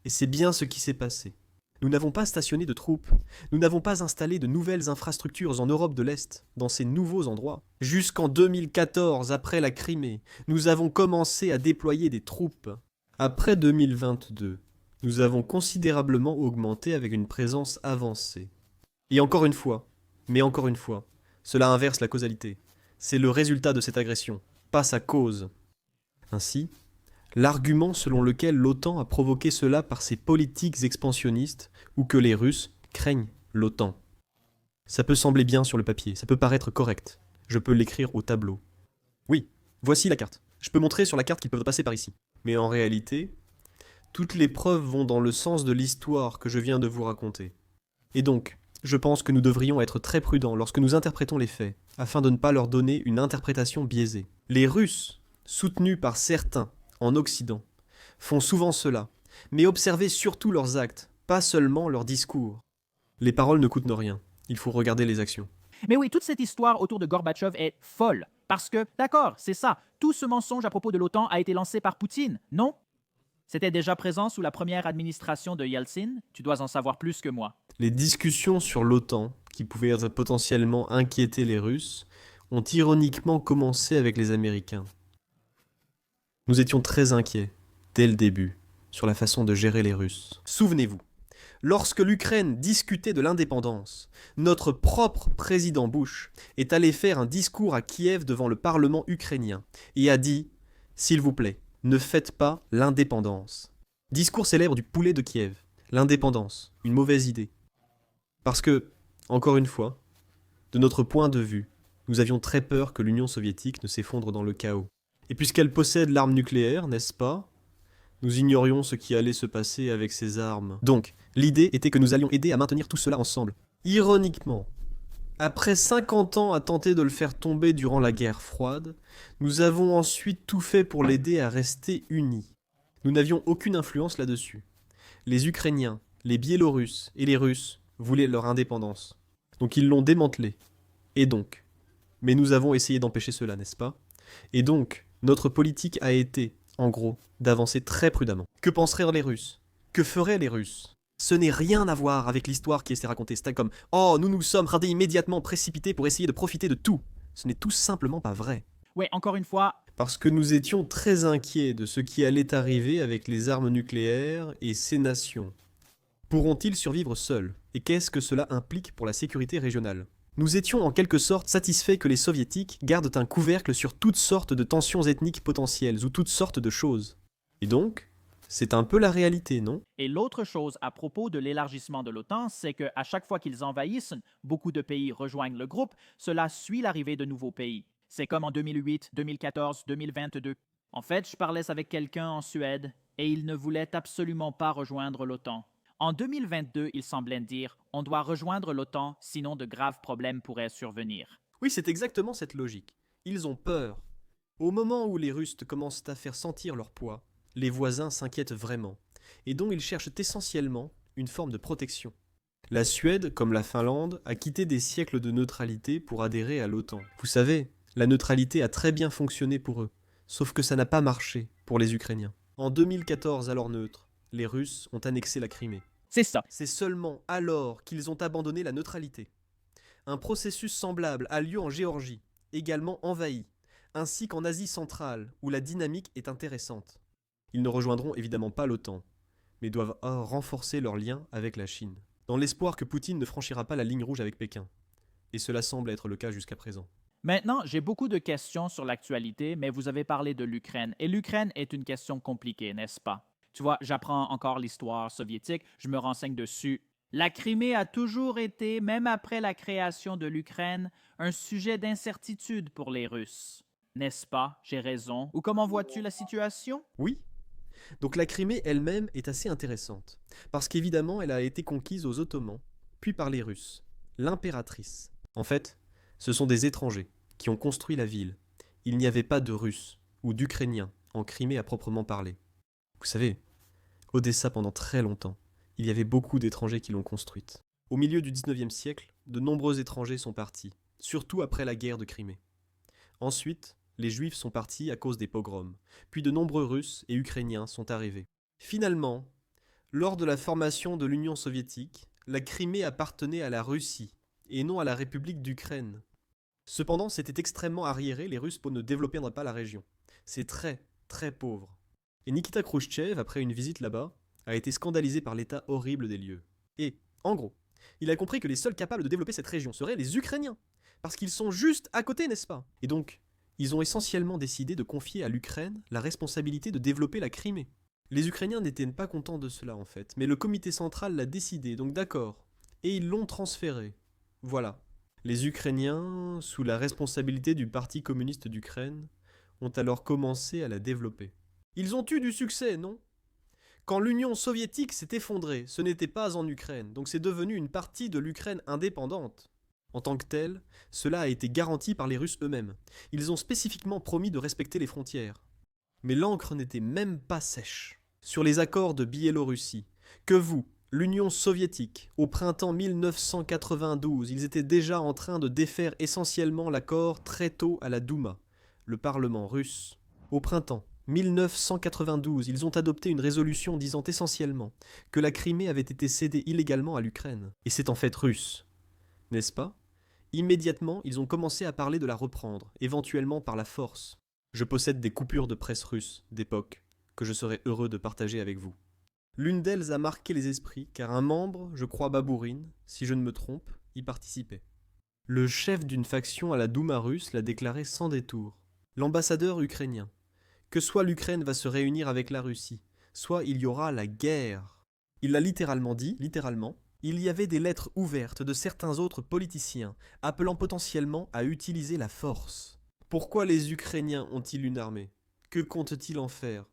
et c'est bien ce qui s'est passé. Nous n'avons pas stationné de troupes, nous n'avons pas installé de nouvelles infrastructures en Europe de l'Est, dans ces nouveaux endroits. Jusqu'en 2014, après la Crimée, nous avons commencé à déployer des troupes. Après 2022, nous avons considérablement augmenté avec une présence avancée. Et encore une fois, cela inverse la causalité. C'est le résultat de cette agression, pas sa cause. Ainsi, l'argument selon lequel l'OTAN a provoqué cela par ses politiques expansionnistes ou que les Russes craignent l'OTAN. Ça peut sembler bien sur le papier, ça peut paraître correct. Je peux l'écrire au tableau. Oui, voici la carte. Je peux montrer sur la carte qu'ils peuvent passer par ici. Mais en réalité, toutes les preuves vont dans le sens de l'histoire que je viens de vous raconter. Et donc, je pense que nous devrions être très prudents lorsque nous interprétons les faits, afin de ne pas leur donner une interprétation biaisée. Les Russes, soutenus par certains en Occident, font souvent cela, mais observez surtout leurs actes, pas seulement leurs discours. Les paroles ne coûtent rien, il faut regarder les actions. Mais oui, toute cette histoire autour de Gorbatchev est folle. Parce que, d'accord, c'est ça, tout ce mensonge à propos de l'OTAN a été lancé par Poutine, non? C'était déjà présent sous la première administration de Yeltsin, tu dois en savoir plus que moi. Les discussions sur l'OTAN, qui pouvaient potentiellement inquiéter les Russes, ont ironiquement commencé avec les Américains. Nous étions très inquiets, dès le début, sur la façon de gérer les Russes. Souvenez-vous, Lorsque l'Ukraine discutait de l'indépendance, notre propre président Bush est allé faire un discours à Kiev devant le Parlement ukrainien et a dit « S'il vous plaît, ne faites pas l'indépendance ». Discours célèbre du poulet de Kiev. L'indépendance, une mauvaise idée. Parce que, encore une fois, de notre point de vue, nous avions très peur que l'Union soviétique ne s'effondre dans le chaos. Et puisqu'elle possède l'arme nucléaire, n'est-ce pas ? Nous ignorions ce qui allait se passer avec ces armes. Donc, l'idée était que nous allions aider à maintenir tout cela ensemble. Ironiquement, après 50 ans à tenter de le faire tomber durant la guerre froide, nous avons ensuite tout fait pour l'aider à rester unis. Nous n'avions aucune influence là-dessus. Les Ukrainiens, les Biélorusses et les Russes voulaient leur indépendance. Donc ils l'ont démantelée. Et donc, mais nous avons essayé d'empêcher cela, n'est-ce pas ? Et donc, notre politique a été, en gros, d'avancer très prudemment. Que penseraient les Russes ? Que feraient les Russes ? Ce n'est rien à voir avec l'histoire qui s'est racontée. C'était comme « Oh, nous nous sommes immédiatement précipités pour essayer de profiter de tout ». Ce n'est tout simplement pas vrai. Oui, encore une fois, Parce que nous étions très inquiets de ce qui allait arriver avec les armes nucléaires et ces nations. Pourront-ils survivre seuls ? Et qu'est-ce que cela implique pour la sécurité régionale ? Nous étions en quelque sorte satisfaits que les soviétiques gardent un couvercle sur toutes sortes de tensions ethniques potentielles ou toutes sortes de choses. Et donc, c'est un peu la réalité, non ? et l'autre chose à propos de l'élargissement de l'OTAN, c'est qu'à chaque fois qu'ils envahissent, beaucoup de pays rejoignent le groupe, cela suit l'arrivée de nouveaux pays. C'est comme en 2008, 2014, 2022. En fait, je parlais avec quelqu'un en Suède et il ne voulait absolument pas rejoindre l'OTAN. En 2022, il semblait dire « On doit rejoindre l'OTAN, sinon de graves problèmes pourraient survenir. Oui, c'est exactement cette logique. Ils ont peur. Au moment où les Russes commencent à faire sentir leur poids, les voisins s'inquiètent vraiment, et donc ils cherchent essentiellement une forme de protection. La Suède, comme la Finlande, a quitté des siècles de neutralité pour adhérer à l'OTAN. Vous savez, la neutralité a très bien fonctionné pour eux, sauf que ça n'a pas marché pour les Ukrainiens. En 2014, alors neutre, les Russes ont annexé la Crimée. C'est ça. C'est seulement alors qu'ils ont abandonné la neutralité. Un processus semblable a lieu en Géorgie, également envahie, ainsi qu'en Asie centrale, où la dynamique est intéressante. Ils ne rejoindront évidemment pas l'OTAN, mais doivent renforcer leurs liens avec la Chine, dans l'espoir que Poutine ne franchira pas la ligne rouge avec Pékin. Et cela semble être le cas jusqu'à présent. Maintenant, j'ai beaucoup de questions sur l'actualité, mais vous avez parlé de l'Ukraine. Et l'Ukraine est une question compliquée, n'est-ce pas? Tu vois, j'apprends encore l'histoire soviétique, je me renseigne dessus. La Crimée a toujours été, même après la création de l'Ukraine, un sujet d'incertitude pour les Russes. N'est-ce pas? J'ai raison. Ou comment vois-tu la situation? Oui. Donc la Crimée elle-même est assez intéressante, parce qu'évidemment elle a été conquise aux Ottomans, puis par les Russes, l'impératrice. En fait, ce sont des étrangers qui ont construit la ville. Il n'y avait pas de Russes ou d'Ukrainiens en Crimée à proprement parler. Vous savez, Odessa pendant très longtemps, il y avait beaucoup d'étrangers qui l'ont construite. Au milieu du 19e siècle, de nombreux étrangers sont partis, surtout après la guerre de Crimée. Ensuite, les Juifs sont partis à cause des pogroms, puis de nombreux Russes et Ukrainiens sont arrivés. Finalement, lors de la formation de l'Union soviétique, la Crimée appartenait à la Russie, et non à la République d'Ukraine. Cependant, c'était extrêmement arriéré les Russes pour ne développer pas la région. C'est très, très pauvre. Et Nikita Khrouchtchev, après une visite là-bas, a été scandalisé par l'état horrible des lieux. Et, en gros, il a compris que les seuls capables de développer cette région seraient les Ukrainiens, parce qu'ils sont juste à côté, n'est-ce pas? Et donc, ils ont essentiellement décidé de confier à l'Ukraine la responsabilité de développer la Crimée. Les Ukrainiens n'étaient pas contents de cela en fait, mais le comité central l'a décidé, donc d'accord. Et ils l'ont transféré. Voilà. Les Ukrainiens, sous la responsabilité du Parti communiste d'Ukraine, ont alors commencé à la développer. Ils ont eu du succès, non? Quand l'Union soviétique s'est effondrée, ce n'était pas en Ukraine, donc c'est devenu une partie de l'Ukraine indépendante. En tant que telle, cela a été garanti par les Russes eux-mêmes. Ils ont spécifiquement promis de respecter les frontières. Mais l'encre n'était même pas sèche. Sur les accords de Biélorussie, que vous, l'Union soviétique, au printemps 1992, ils étaient déjà en train de défaire essentiellement l'accord très tôt à la Douma, le Parlement russe. Au printemps 1992, ils ont adopté une résolution disant essentiellement que la Crimée avait été cédée illégalement à l'Ukraine. Et c'est en fait russe, n'est-ce pas? Immédiatement, ils ont commencé à parler de la reprendre, éventuellement par la force. Je possède des coupures de presse russe d'époque que je serais heureux de partager avec vous. L'une d'elles a marqué les esprits, car un membre, je crois Babourine, si je ne me trompe, y participait. Le chef d'une faction à la Douma russe l'a déclaré sans détour. L'ambassadeur ukrainien. Que soit l'Ukraine va se réunir avec la Russie, soit il y aura la guerre. Il l'a littéralement dit, littéralement. Il y avait des lettres ouvertes de certains autres politiciens, appelant potentiellement à utiliser la force. Pourquoi les Ukrainiens ont-ils une armée? Que comptent-ils en faire?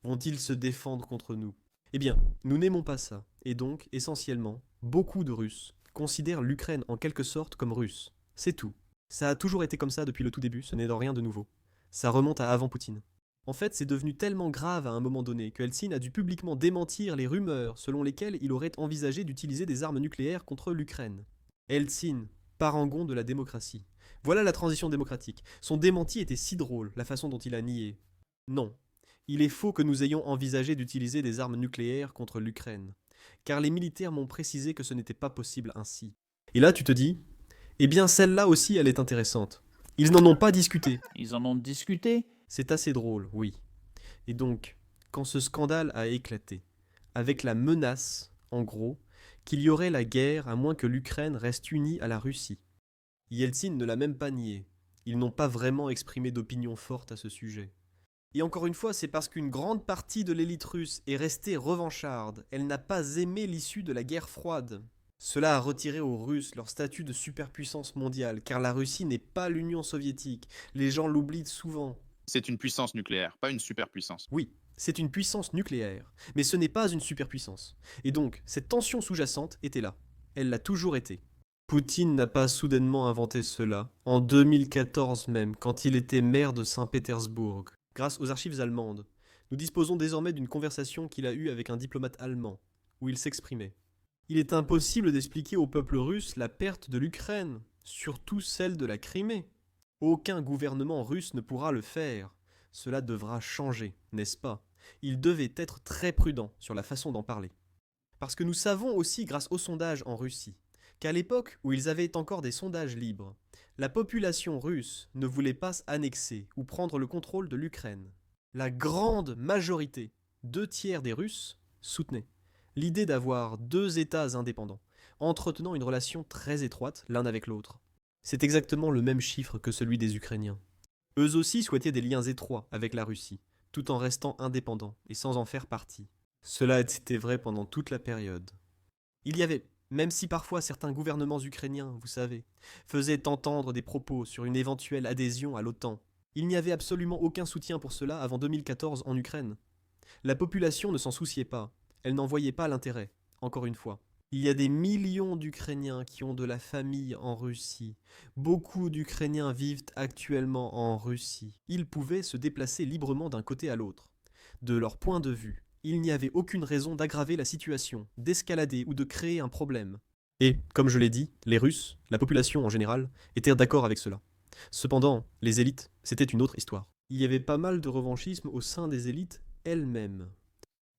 Vont-ils se défendre contre nous? Eh bien, nous n'aimons pas ça, et donc, essentiellement, beaucoup de Russes considèrent l'Ukraine en quelque sorte comme russe. C'est tout. Ça a toujours été comme ça depuis le tout début, ce n'est dans rien de nouveau. Ça remonte à avant Poutine. En fait, c'est devenu tellement grave à un moment donné que Helsinki a dû publiquement démentir les rumeurs selon lesquelles il aurait envisagé d'utiliser des armes nucléaires contre l'Ukraine. Helsinki, parangon de la démocratie. Voilà la transition démocratique. Son démenti était si drôle, la façon dont il a nié. Non. Il est faux que nous ayons envisagé d'utiliser des armes nucléaires contre l'Ukraine, car les militaires m'ont précisé que ce n'était pas possible ainsi. Et là, tu te dis, eh bien celle-là aussi, elle est intéressante. Ils n'en ont pas discuté. Ils en ont discuté. C'est assez drôle, oui. Et donc, quand ce scandale a éclaté, avec la menace, en gros, qu'il y aurait la guerre à moins que l'Ukraine reste unie à la Russie, Yeltsin ne l'a même pas nié. Ils n'ont pas vraiment exprimé d'opinion forte à ce sujet. Et encore une fois, c'est parce qu'une grande partie de l'élite russe est restée revancharde. Elle n'a pas aimé l'issue de la guerre froide. Cela a retiré aux Russes leur statut de superpuissance mondiale, car la Russie n'est pas l'Union soviétique. Les gens l'oublient souvent. C'est une puissance nucléaire, pas une superpuissance. Oui, c'est une puissance nucléaire, mais ce n'est pas une superpuissance. Et donc, cette tension sous-jacente était là. Elle l'a toujours été. Poutine n'a pas soudainement inventé cela, en 2014 même, quand il était maire de Saint-Pétersbourg. Grâce aux archives allemandes, nous disposons désormais d'une conversation qu'il a eue avec un diplomate allemand, où il s'exprimait. Il est impossible d'expliquer au peuple russe la perte de l'Ukraine, surtout celle de la Crimée. Aucun gouvernement russe ne pourra le faire. Cela devra changer, n'est-ce pas? Il devait être très prudent sur la façon d'en parler. Parce que nous savons aussi, grâce aux sondages en Russie, qu'à l'époque où ils avaient encore des sondages libres, la population russe ne voulait pas annexer ou prendre le contrôle de l'Ukraine. La grande majorité, 2/3 des Russes, soutenaient l'idée d'avoir 2 États indépendants, entretenant une relation très étroite l'un avec l'autre. C'est exactement le même chiffre que celui des Ukrainiens. Eux aussi souhaitaient des liens étroits avec la Russie, tout en restant indépendants et sans en faire partie. Cela était vrai pendant toute la période. Il y avait, même si parfois certains gouvernements ukrainiens, vous savez, faisaient entendre des propos sur une éventuelle adhésion à l'OTAN, il n'y avait absolument aucun soutien pour cela avant 2014 en Ukraine. La population ne s'en souciait pas, elle n'en voyait pas l'intérêt, encore une fois. Il y a des millions d'Ukrainiens qui ont de la famille en Russie. Beaucoup d'Ukrainiens vivent actuellement en Russie. Ils pouvaient se déplacer librement d'un côté à l'autre. De leur point de vue, il n'y avait aucune raison d'aggraver la situation, d'escalader ou de créer un problème. Et, comme je l'ai dit, les Russes, la population en général, étaient d'accord avec cela. Cependant, les élites, c'était une autre histoire. Il y avait pas mal de revanchisme au sein des élites elles-mêmes.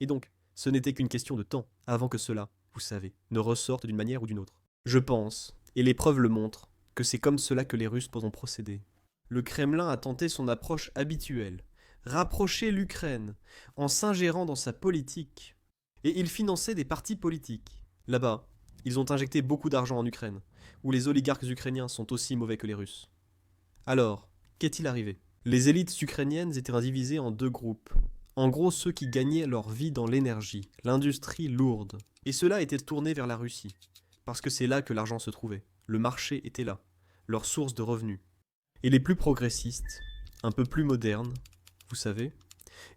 Et donc, ce n'était qu'une question de temps avant que cela, vous savez, ne ressorte d'une manière ou d'une autre. Je pense, et les preuves le montrent, que c'est comme cela que les Russes ont procédé. Le Kremlin a tenté son approche habituelle, rapprocher l'Ukraine, en s'ingérant dans sa politique. Et il finançait des partis politiques. Là-bas, ils ont injecté beaucoup d'argent en Ukraine, où les oligarques ukrainiens sont aussi mauvais que les Russes. Alors, qu'est-il arrivé? Les élites ukrainiennes étaient divisées en 2 groupes. En gros, ceux qui gagnaient leur vie dans l'énergie, l'industrie lourde. Et cela était tourné vers la Russie, parce que c'est là que l'argent se trouvait. Le marché était là, leur source de revenus. Et les plus progressistes, un peu plus modernes, vous savez,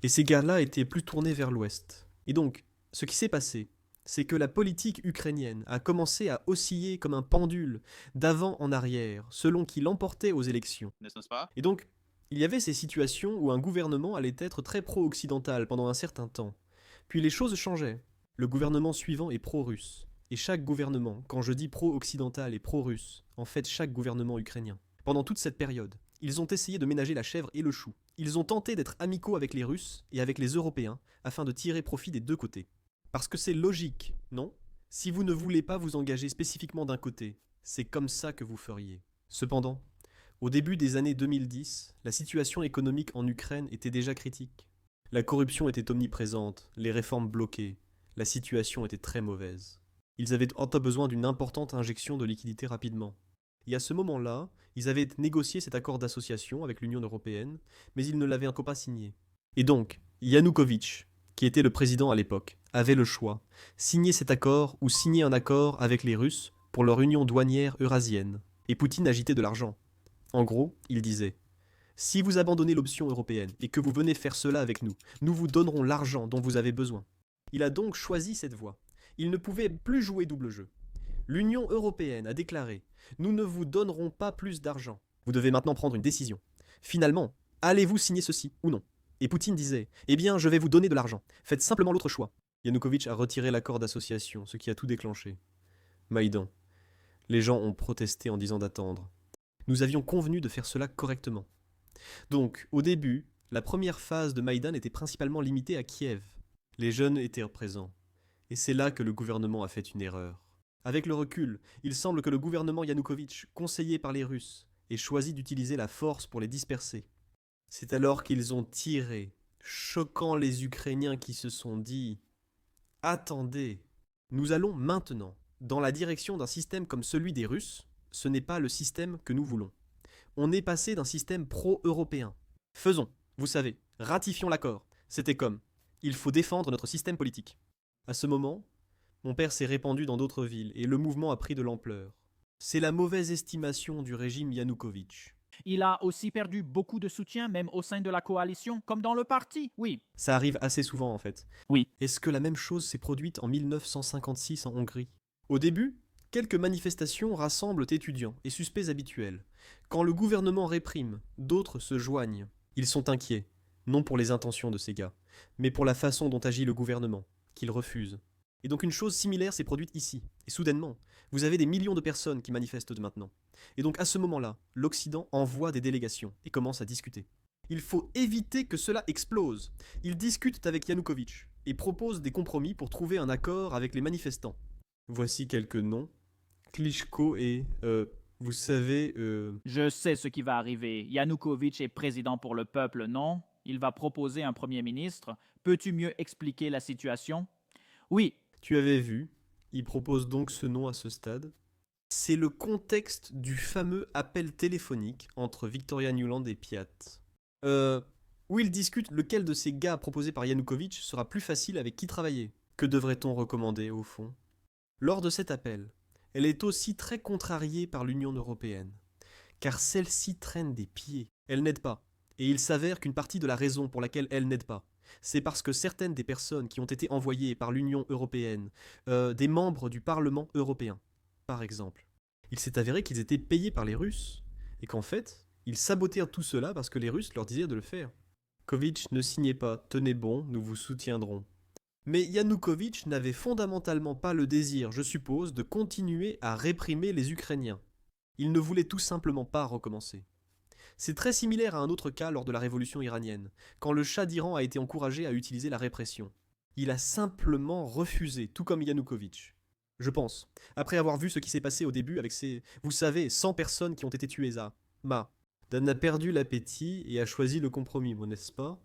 et ces gars-là étaient plus tournés vers l'Ouest. Et donc, ce qui s'est passé, c'est que la politique ukrainienne a commencé à osciller comme un pendule, d'avant en arrière, selon qui l'emportait aux élections. N'est-ce pas? Et donc, il y avait ces situations où un gouvernement allait être très pro-occidental pendant un certain temps. Puis les choses changeaient. Le gouvernement suivant est pro-russe. Et chaque gouvernement, quand je dis pro-occidental et pro-russe, en fait chaque gouvernement ukrainien. Pendant toute cette période, ils ont essayé de ménager la chèvre et le chou. Ils ont tenté d'être amicaux avec les Russes et avec les Européens afin de tirer profit des 2 côtés. Parce que c'est logique, non? Si vous ne voulez pas vous engager spécifiquement d'un côté, c'est comme ça que vous feriez. Cependant, au début des années 2010, la situation économique en Ukraine était déjà critique. La corruption était omniprésente, les réformes bloquées, La situation était très mauvaise. Ils avaient besoin d'une importante injection de liquidité rapidement. Et à ce moment-là, ils avaient négocié cet accord d'association avec l'Union européenne, mais ils ne l'avaient encore pas signé. Et donc, Yanukovych, qui était le président à l'époque, avait le choix, signer cet accord ou signer un accord avec les Russes pour leur union douanière eurasienne. Et Poutine agitait de l'argent. En gros, il disait « Si vous abandonnez l'option européenne et que vous venez faire cela avec nous, nous vous donnerons l'argent dont vous avez besoin. » Il a donc choisi cette voie. Il ne pouvait plus jouer double jeu. L'Union européenne a déclaré « Nous ne vous donnerons pas plus d'argent. Vous devez maintenant prendre une décision. Finalement, allez-vous signer ceci ou non ?» Et Poutine disait « Eh bien, je vais vous donner de l'argent. Faites simplement l'autre choix. » Yanukovych a retiré l'accord d'association, ce qui a tout déclenché. Maïdan. Les gens ont protesté en disant d'attendre. Nous avions convenu de faire cela correctement. Donc, au début, la première phase de Maïdan était principalement limitée à Kiev. Les jeunes étaient présents. Et c'est là que le gouvernement a fait une erreur. Avec le recul, il semble que le gouvernement Yanukovych, conseillé par les Russes, ait choisi d'utiliser la force pour les disperser. C'est alors qu'ils ont tiré, choquant les Ukrainiens qui se sont dit « Attendez, nous allons maintenant dans la direction d'un système comme celui des Russes, ce n'est pas le système que nous voulons. On est passé d'un système pro-européen. Faisons, vous savez, ratifions l'accord. C'était comme, il faut défendre notre système politique. » À ce moment, mon père s'est répandu dans d'autres villes et le mouvement a pris de l'ampleur. C'est la mauvaise estimation du régime Yanukovych. Il a aussi perdu beaucoup de soutien, même au sein de la coalition, comme dans le parti, oui. Ça arrive assez souvent en fait. Oui. Est-ce que la même chose s'est produite en 1956 en Hongrie? Au début, quelques manifestations rassemblent étudiants et suspects habituels. Quand le gouvernement réprime, d'autres se joignent. Ils sont inquiets, non pour les intentions de ces gars, mais pour la façon dont agit le gouvernement, qu'il refuse. Et donc une chose similaire s'est produite ici. Et soudainement, vous avez des millions de personnes qui manifestent maintenant. Et donc à ce moment-là, l'Occident envoie des délégations et commence à discuter. Il faut éviter que cela explose. Ils discutent avec Yanukovych et proposent des compromis pour trouver un accord avec les manifestants. Voici quelques noms. Klitschko et... vous savez... Je sais ce qui va arriver. Yanukovych est président pour le peuple, non? Il va proposer un premier ministre. Peux-tu mieux expliquer la situation? Oui. Tu avais vu, il propose donc ce nom à ce stade. C'est le contexte du fameux appel téléphonique entre Victoria Nuland et Piat. Où ils discutent lequel de ces gars proposés par Yanukovych sera plus facile avec qui travailler. Que devrait-on recommander au fond? Lors de cet appel, elle est aussi très contrariée par l'Union européenne, car celle-ci traîne des pieds. Elle n'aide pas, et il s'avère qu'une partie de la raison pour laquelle elle n'aide pas, c'est parce que certaines des personnes qui ont été envoyées par l'Union européenne, des membres du Parlement européen, par exemple, il s'est avéré qu'ils étaient payés par les Russes, et qu'en fait, ils sabotèrent tout cela parce que les Russes leur disaient de le faire. Yanukovych ne signait pas, tenez bon, nous vous soutiendrons. Mais Yanukovych n'avait fondamentalement pas le désir, je suppose, de continuer à réprimer les Ukrainiens. Il ne voulait tout simplement pas recommencer. C'est très similaire à un autre cas lors de la révolution iranienne, quand le Shah d'Iran a été encouragé à utiliser la répression. Il a simplement refusé, tout comme Yanukovych. Je pense, après avoir vu ce qui s'est passé au début avec ces, vous savez, 100 personnes qui ont été tuées à Dan a perdu l'appétit et a choisi le compromis, n'est-ce pas?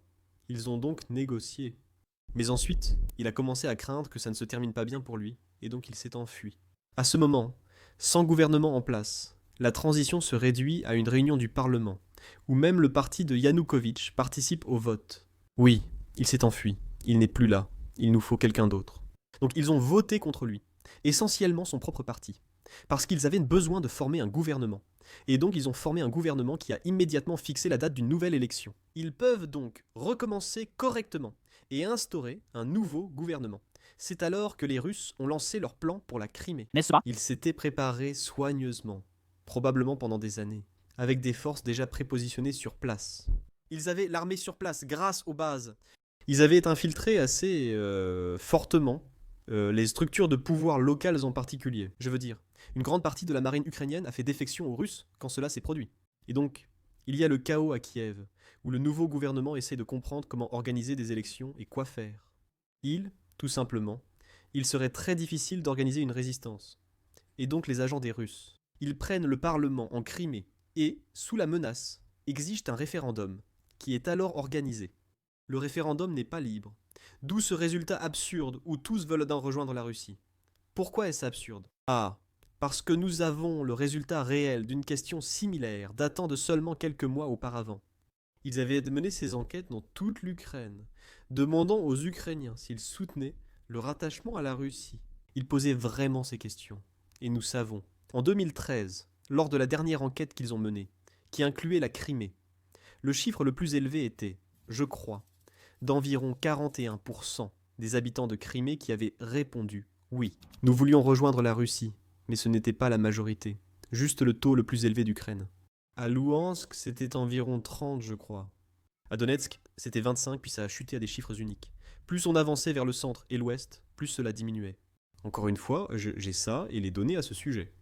Ils ont donc négocié. Mais ensuite, il a commencé à craindre que ça ne se termine pas bien pour lui, et donc il s'est enfui. À ce moment, sans gouvernement en place, la transition se réduit à une réunion du Parlement, où même le parti de Yanukovych participe au vote. Oui, il s'est enfui, il n'est plus là, il nous faut quelqu'un d'autre. Donc ils ont voté contre lui, essentiellement son propre parti, parce qu'ils avaient besoin de former un gouvernement. Et donc ils ont formé un gouvernement qui a immédiatement fixé la date d'une nouvelle élection. Ils peuvent donc recommencer correctement et instaurer un nouveau gouvernement. C'est alors que les Russes ont lancé leur plan pour la Crimée. N'est-ce pas? Ils s'étaient préparés soigneusement, probablement pendant des années, avec des forces déjà prépositionnées sur place. Ils avaient l'armée sur place grâce aux bases. Ils avaient infiltré assez fortement les structures de pouvoir locales en particulier. Je veux dire, une grande partie de la marine ukrainienne a fait défection aux Russes quand cela s'est produit. Et donc, il y a le chaos à Kiev, où le nouveau gouvernement essaie de comprendre comment organiser des élections et quoi faire. Tout simplement, il serait très difficile d'organiser une résistance. Et donc les agents des Russes, ils prennent le Parlement en Crimée et, sous la menace, exigent un référendum, qui est alors organisé. Le référendum n'est pas libre. D'où ce résultat absurde où tous veulent rejoindre la Russie. Pourquoi est-ce absurde? Ah, parce que nous avons le résultat réel d'une question similaire datant de seulement quelques mois auparavant. Ils avaient mené ces enquêtes dans toute l'Ukraine, demandant aux Ukrainiens s'ils soutenaient le rattachement à la Russie. Ils posaient vraiment ces questions. Et nous savons, en 2013, lors de la dernière enquête qu'ils ont menée, qui incluait la Crimée, le chiffre le plus élevé était, je crois, d'environ 41% des habitants de Crimée qui avaient répondu « Oui, nous voulions rejoindre la Russie, mais ce n'était pas la majorité, juste le taux le plus élevé d'Ukraine. » À Louhansk, c'était environ 30, je crois. À Donetsk, c'était 25, puis ça a chuté à des chiffres uniques. Plus on avançait vers le centre et l'ouest, plus cela diminuait. Encore une fois, j'ai ça et les données à ce sujet.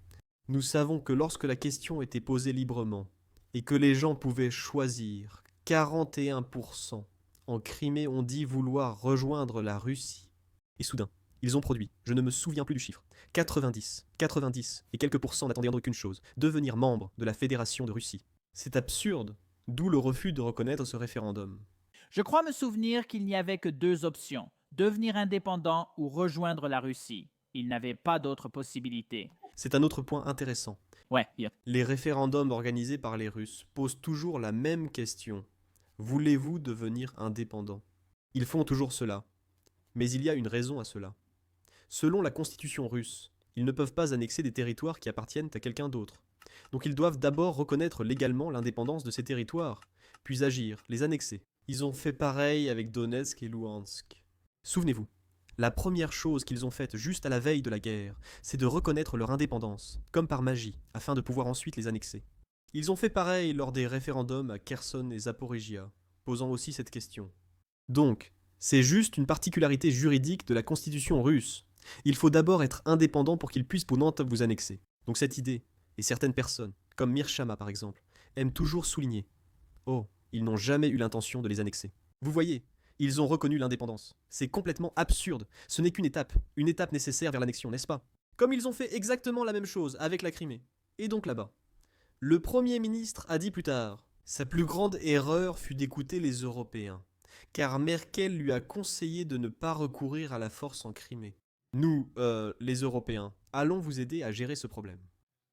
Nous savons que lorsque la question était posée librement, et que les gens pouvaient choisir, 41% en Crimée ont dit vouloir rejoindre la Russie. Et soudain, ils ont produit, je ne me souviens plus du chiffre, 90 et quelques pourcents n'attendirent qu'une chose, devenir membre de la Fédération de Russie. C'est absurde, d'où le refus de reconnaître ce référendum. Je crois me souvenir qu'il n'y avait que 2 options, devenir indépendant ou rejoindre la Russie. Il n'avait pas d'autre possibilité. C'est un autre point intéressant. Ouais, Les référendums organisés par les Russes posent toujours la même question. Voulez-vous devenir indépendant? Ils font toujours cela. Mais il y a une raison à cela. Selon la constitution russe, ils ne peuvent pas annexer des territoires qui appartiennent à quelqu'un d'autre. Donc ils doivent d'abord reconnaître légalement l'indépendance de ces territoires, puis agir, les annexer. Ils ont fait pareil avec Donetsk et Louhansk. Souvenez-vous, la première chose qu'ils ont faite juste à la veille de la guerre, c'est de reconnaître leur indépendance, comme par magie, afin de pouvoir ensuite les annexer. Ils ont fait pareil lors des référendums à Kherson et Zaporizhia, posant aussi cette question. Donc, c'est juste une particularité juridique de la constitution russe. Il faut d'abord être indépendant pour qu'ils puissent vous annexer. Donc cette idée, et certaines personnes, comme Mirchama par exemple, aiment toujours souligner « Oh, ils n'ont jamais eu l'intention de les annexer. » Vous voyez, ils ont reconnu l'indépendance. C'est complètement absurde. Ce n'est qu'une étape nécessaire vers l'annexion, n'est-ce pas? Comme ils ont fait exactement la même chose avec la Crimée. Et donc là-bas. Le Premier ministre a dit plus tard « Sa plus grande erreur fut d'écouter les Européens, car Merkel lui a conseillé de ne pas recourir à la force en Crimée. Nous, les Européens, allons vous aider à gérer ce problème. »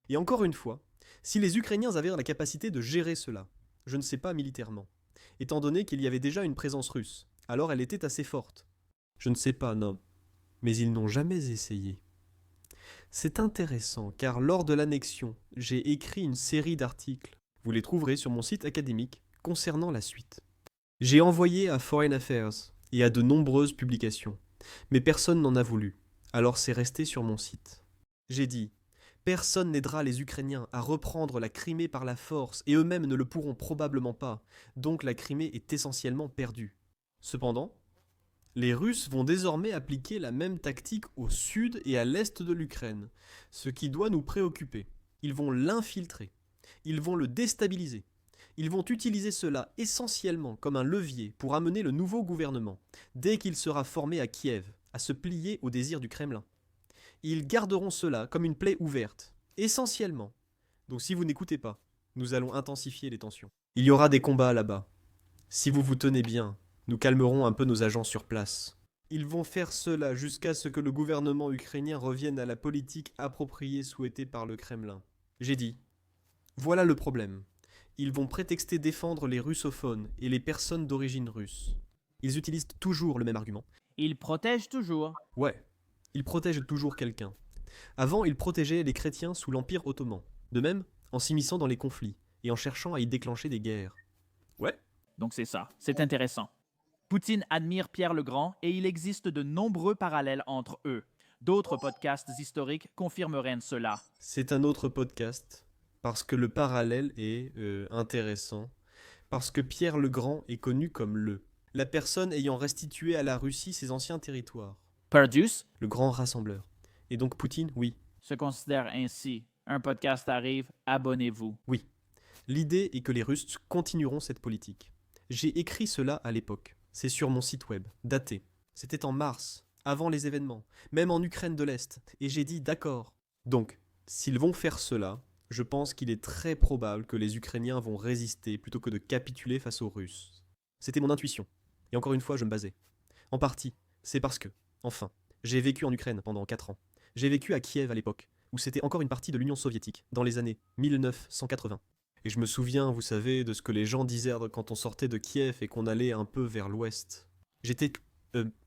Et encore une fois, si les Ukrainiens avaient la capacité de gérer cela, je ne sais pas militairement, étant donné qu'il y avait déjà une présence russe, alors elle était assez forte. Je ne sais pas, non, mais ils n'ont jamais essayé. C'est intéressant car lors de l'annexion, j'ai écrit une série d'articles, vous les trouverez sur mon site académique, concernant la suite. J'ai envoyé à Foreign Affairs et à de nombreuses publications, mais personne n'en a voulu, alors c'est resté sur mon site. J'ai dit, personne n'aidera les Ukrainiens à reprendre la Crimée par la force et eux-mêmes ne le pourront probablement pas, donc la Crimée est essentiellement perdue. Cependant, les Russes vont désormais appliquer la même tactique au sud et à l'est de l'Ukraine, ce qui doit nous préoccuper. Ils vont l'infiltrer, ils vont le déstabiliser. Ils vont utiliser cela essentiellement comme un levier pour amener le nouveau gouvernement, dès qu'il sera formé à Kiev, à se plier au désir du Kremlin. Ils garderont cela comme une plaie ouverte, essentiellement. Donc si vous n'écoutez pas, nous allons intensifier les tensions. Il y aura des combats là-bas. Si vous vous tenez bien, nous calmerons un peu nos agents sur place. Ils vont faire cela jusqu'à ce que le gouvernement ukrainien revienne à la politique appropriée souhaitée par le Kremlin. J'ai dit, voilà le problème. Ils vont prétexter défendre les russophones et les personnes d'origine russe. Ils utilisent toujours le même argument. Ils protègent toujours. Ouais, ils protègent toujours quelqu'un. Avant, ils protégeaient les chrétiens sous l'Empire ottoman. De même, en s'immisçant dans les conflits et en cherchant à y déclencher des guerres. Ouais. Donc c'est ça, c'est intéressant. Poutine admire Pierre le Grand et il existe de nombreux parallèles entre eux. D'autres podcasts historiques confirmeraient cela. C'est un autre podcast, parce que le parallèle est intéressant, parce que Pierre le Grand est connu comme la personne ayant restitué à la Russie ses anciens territoires. Perdius Le grand rassembleur. Et donc Poutine, oui. se considère ainsi. Un podcast arrive, abonnez-vous. Oui. L'idée est que les Russes continueront cette politique. J'ai écrit cela à l'époque. C'est sur mon site web, daté. C'était en mars, avant les événements, même en Ukraine de l'Est. Et j'ai dit d'accord. Donc, s'ils vont faire cela, je pense qu'il est très probable que les Ukrainiens vont résister plutôt que de capituler face aux Russes. C'était mon intuition. Et encore une fois, je me basais. En partie, c'est parce que, enfin, j'ai vécu en Ukraine pendant 4 ans. J'ai vécu à Kiev à l'époque, où c'était encore une partie de l'Union soviétique, dans les années 1980. Et je me souviens, vous savez, de ce que les gens disaient quand on sortait de Kiev et qu'on allait un peu vers l'ouest. J'étais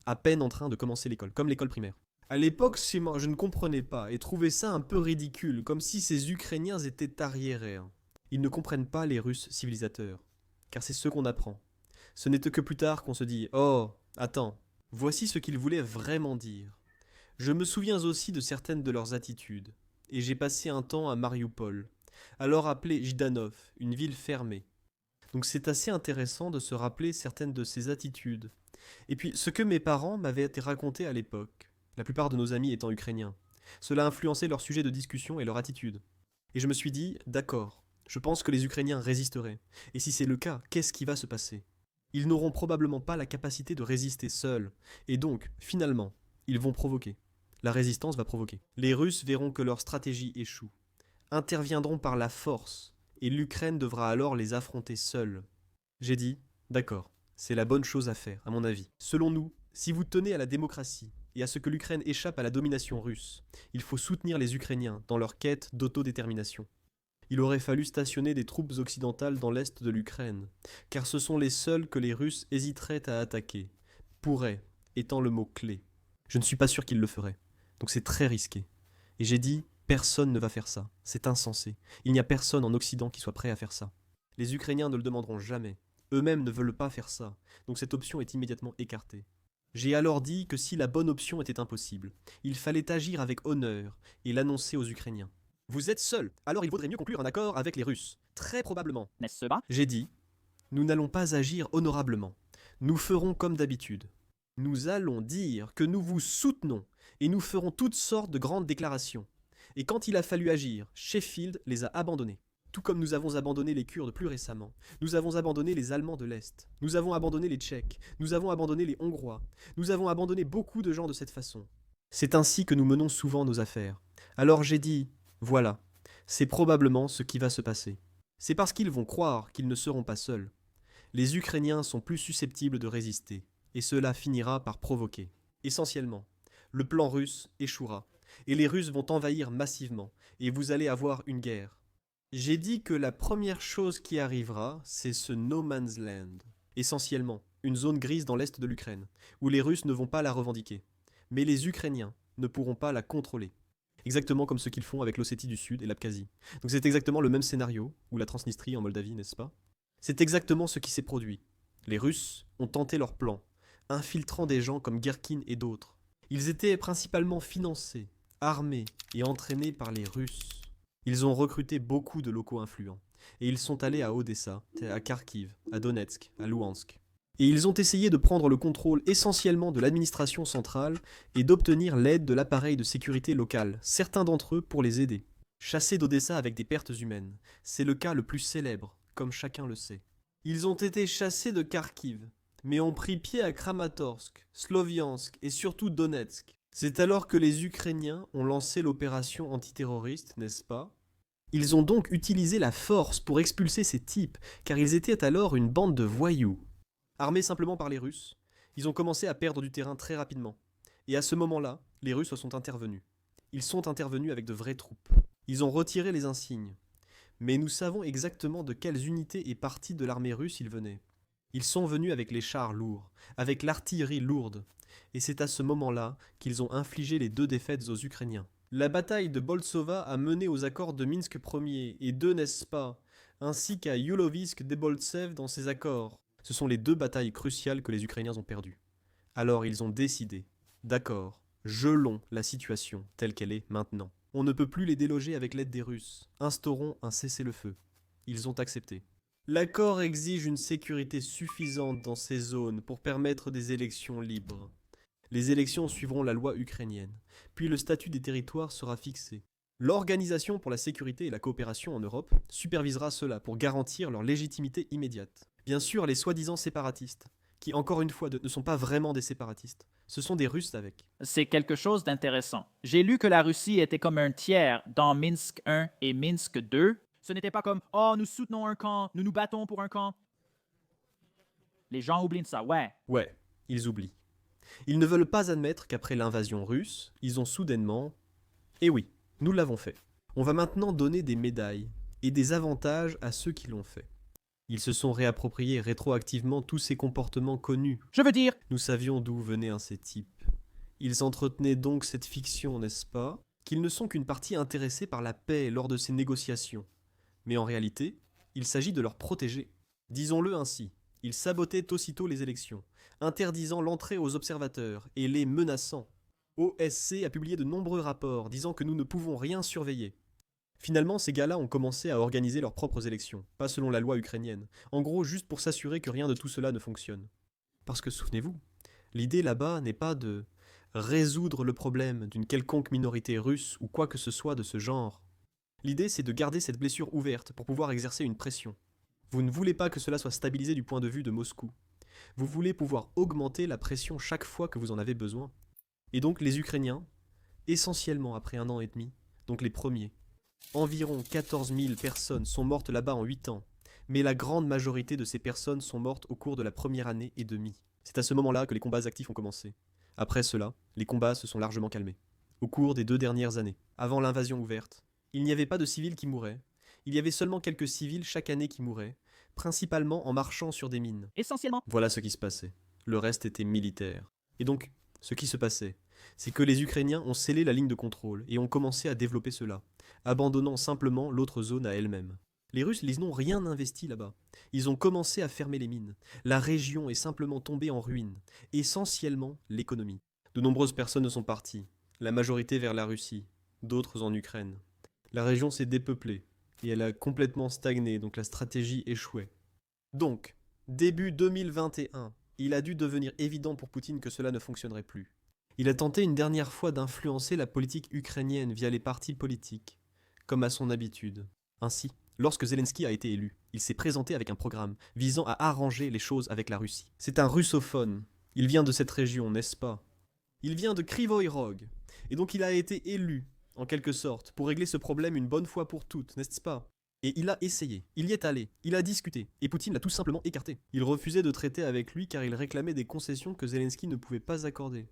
à peine en train de commencer l'école, comme l'école primaire. À l'époque, je ne comprenais pas et trouvais ça un peu ridicule, comme si ces Ukrainiens étaient arriérés. Ils ne comprennent pas les Russes civilisateurs, car c'est ce qu'on apprend. Ce n'était que plus tard qu'on se dit « Oh, attends, voici ce qu'ils voulaient vraiment dire ». Je me souviens aussi de certaines de leurs attitudes, et j'ai passé un temps à Mariupol, alors appelée Jdanov, une ville fermée. Donc c'est assez intéressant de se rappeler certaines de ces attitudes. Et puis ce que mes parents m'avaient été raconté à l'époque, la plupart de nos amis étant ukrainiens, cela a influencé leur sujet de discussion et leur attitude. Et je me suis dit, d'accord, je pense que les Ukrainiens résisteraient. Et si c'est le cas, qu'est-ce qui va se passer ? Ils n'auront probablement pas la capacité de résister seuls, et donc, finalement, ils vont provoquer. La résistance va provoquer. Les Russes verront que leur stratégie échoue, interviendront par la force, et l'Ukraine devra alors les affronter seule. J'ai dit, d'accord, c'est la bonne chose à faire, à mon avis. Selon nous, si vous tenez à la démocratie et à ce que l'Ukraine échappe à la domination russe, il faut soutenir les Ukrainiens dans leur quête d'autodétermination. Il aurait fallu stationner des troupes occidentales dans l'est de l'Ukraine, car ce sont les seuls que les Russes hésiteraient à attaquer. Pourrait étant le mot-clé. Je ne suis pas sûr qu'ils le feraient. Donc c'est très risqué. Et j'ai dit, personne ne va faire ça. C'est insensé. Il n'y a personne en Occident qui soit prêt à faire ça. Les Ukrainiens ne le demanderont jamais. Eux-mêmes ne veulent pas faire ça. Donc cette option est immédiatement écartée. J'ai alors dit que si la bonne option était impossible, il fallait agir avec honneur et l'annoncer aux Ukrainiens. Vous êtes seuls, alors il vaudrait mieux conclure un accord avec les Russes. Très probablement. N'est-ce pas? J'ai dit, nous n'allons pas agir honorablement. Nous ferons comme d'habitude. Nous allons dire que nous vous soutenons et nous ferons toutes sortes de grandes déclarations. Et quand il a fallu agir, Sheffield les a abandonnés. Tout comme nous avons abandonné les Kurdes plus récemment. Nous avons abandonné les Allemands de l'Est. Nous avons abandonné les Tchèques. Nous avons abandonné les Hongrois. Nous avons abandonné beaucoup de gens de cette façon. C'est ainsi que nous menons souvent nos affaires. Alors j'ai dit, voilà, c'est probablement ce qui va se passer. C'est parce qu'ils vont croire qu'ils ne seront pas seuls. Les Ukrainiens sont plus susceptibles de résister, et cela finira par provoquer. Essentiellement, le plan russe échouera, et les Russes vont envahir massivement, et vous allez avoir une guerre. J'ai dit que la première chose qui arrivera, c'est ce no man's land. Essentiellement, une zone grise dans l'est de l'Ukraine, où les Russes ne vont pas la revendiquer. Mais les Ukrainiens ne pourront pas la contrôler. Exactement comme ce qu'ils font avec l'Ossétie du Sud et l'Abkhazie. Donc c'est exactement le même scénario, ou la Transnistrie en Moldavie, n'est-ce pas ? C'est exactement ce qui s'est produit. Les Russes ont tenté leur plan, infiltrant des gens comme Guerkin et d'autres. Ils étaient principalement financés, armés et entraînés par les Russes. Ils ont recruté beaucoup de locaux influents, et ils sont allés à Odessa, à Kharkiv, à Donetsk, à Louhansk. Et ils ont essayé de prendre le contrôle essentiellement de l'administration centrale et d'obtenir l'aide de l'appareil de sécurité local, certains d'entre eux pour les aider. Chassés d'Odessa avec des pertes humaines, c'est le cas le plus célèbre, comme chacun le sait. Ils ont été chassés de Kharkiv, mais ont pris pied à Kramatorsk, Sloviansk et surtout Donetsk. C'est alors que les Ukrainiens ont lancé l'opération antiterroriste, n'est-ce pas ? Ils ont donc utilisé la force pour expulser ces types, car ils étaient alors une bande de voyous. Armés simplement par les Russes, ils ont commencé à perdre du terrain très rapidement. Et à ce moment-là, les Russes sont intervenus. Ils sont intervenus avec de vraies troupes. Ils ont retiré les insignes. Mais nous savons exactement de quelles unités et parties de l'armée russe ils venaient. Ils sont venus avec les chars lourds, avec l'artillerie lourde. Et c'est à ce moment-là qu'ils ont infligé les 2 défaites aux Ukrainiens. La bataille de Boltsova a mené aux accords de Minsk Ier et II, n'est-ce pas, ainsi qu'à Yulovisk-Deboltsev dans ces accords. Ce sont les 2 batailles cruciales que les Ukrainiens ont perdues. Alors ils ont décidé, d'accord, gelons la situation telle qu'elle est maintenant. On ne peut plus les déloger avec l'aide des Russes. Instaurons un cessez-le-feu. Ils ont accepté. L'accord exige une sécurité suffisante dans ces zones pour permettre des élections libres. Les élections suivront la loi ukrainienne, puis le statut des territoires sera fixé. L'Organisation pour la sécurité et la coopération en Europe supervisera cela pour garantir leur légitimité immédiate. Bien sûr, les soi-disant séparatistes, qui encore une fois ne sont pas vraiment des séparatistes, ce sont des Russes avec. C'est quelque chose d'intéressant. J'ai lu que la Russie était comme un tiers dans Minsk I et Minsk II. Ce n'était pas comme « Oh, nous soutenons un camp, nous nous battons pour un camp ». Les gens oublient ça, ouais. Ouais, ils oublient. Ils ne veulent pas admettre qu'après l'invasion russe, ils ont soudainement... Eh oui, nous l'avons fait. On va maintenant donner des médailles et des avantages à ceux qui l'ont fait. Ils se sont réappropriés rétroactivement tous ces comportements connus. Je veux dire, Nous savions d'où venaient ces types. Ils entretenaient donc cette fiction, n'est-ce pas, qu'ils ne sont qu'une partie intéressée par la paix lors de ces négociations. Mais en réalité, il s'agit de leur protéger. Disons-le ainsi, ils sabotaient aussitôt les élections, interdisant l'entrée aux observateurs et les menaçant. OSC a publié de nombreux rapports disant que nous ne pouvons rien surveiller. Finalement, ces gars-là ont commencé à organiser leurs propres élections, pas selon la loi ukrainienne, en gros juste pour s'assurer que rien de tout cela ne fonctionne. Parce que souvenez-vous, l'idée là-bas n'est pas de résoudre le problème d'une quelconque minorité russe ou quoi que ce soit de ce genre. L'idée c'est de garder cette blessure ouverte pour pouvoir exercer une pression. Vous ne voulez pas que cela soit stabilisé du point de vue de Moscou. Vous voulez pouvoir augmenter la pression chaque fois que vous en avez besoin. Et donc les Ukrainiens, essentiellement après 1 an et demi, donc les premiers, environ 14 000 personnes sont mortes là-bas en 8 ans, mais la grande majorité de ces personnes sont mortes au cours de la première année et demie. C'est à ce moment-là que les combats actifs ont commencé. Après cela, les combats se sont largement calmés. Au cours des 2 dernières années, avant l'invasion ouverte, il n'y avait pas de civils qui mouraient. Il y avait seulement quelques civils chaque année qui mouraient, principalement en marchant sur des mines. essentiellement, Voilà ce qui se passait. Le reste était militaire. Et donc, ce qui se passait, c'est que les Ukrainiens ont scellé la ligne de contrôle et ont commencé à développer cela, abandonnant simplement l'autre zone à elle-même. Les Russes, ils n'ont rien investi là-bas. Ils ont commencé à fermer les mines. La région est simplement tombée en ruine, essentiellement l'économie. De nombreuses personnes sont parties, la majorité vers la Russie, d'autres en Ukraine. La région s'est dépeuplée, et elle a complètement stagné, donc la stratégie échouait. Donc, début 2021, il a dû devenir évident pour Poutine que cela ne fonctionnerait plus. Il a tenté une dernière fois d'influencer la politique ukrainienne via les partis politiques, comme à son habitude. Ainsi, lorsque Zelensky a été élu, il s'est présenté avec un programme visant à arranger les choses avec la Russie. C'est un russophone. Il vient de cette région, n'est-ce pas? Il vient de Kryvyi Rog. Et donc il a été élu, en quelque sorte, pour régler ce problème une bonne fois pour toutes, n'est-ce pas? Et il a essayé, il y est allé, il a discuté, et Poutine l'a tout simplement écarté. Il refusait de traiter avec lui car il réclamait des concessions que Zelensky ne pouvait pas accorder.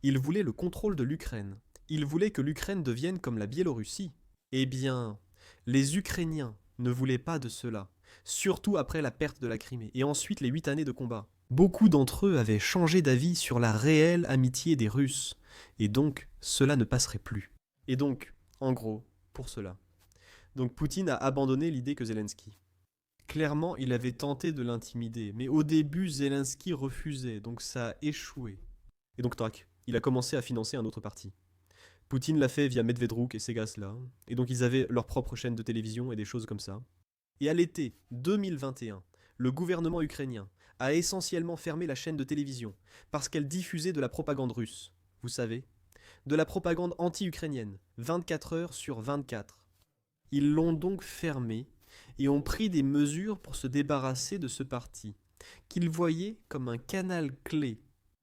Il voulait le contrôle de l'Ukraine. Il voulait que l'Ukraine devienne comme la Biélorussie. Eh bien, les Ukrainiens ne voulaient pas de cela, surtout après la perte de la Crimée, et ensuite les 8 années de combat. Beaucoup d'entre eux avaient changé d'avis sur la réelle amitié des Russes, et donc cela ne passerait plus. Et donc, en gros, pour cela. Donc Poutine a abandonné l'idée que Zelensky. Clairement, il avait tenté de l'intimider, mais au début, Zelensky refusait, donc ça a échoué. Et donc, tac, il a commencé à financer un autre parti. Poutine l'a fait via Medvedchuk et ces gars-là, et donc ils avaient leur propre chaîne de télévision et des choses comme ça. Et à l'été 2021, le gouvernement ukrainien a essentiellement fermé la chaîne de télévision parce qu'elle diffusait de la propagande russe, vous savez, de la propagande anti-ukrainienne, 24 heures sur 24. Ils l'ont donc fermée et ont pris des mesures pour se débarrasser de ce parti, qu'ils voyaient comme un canal clé.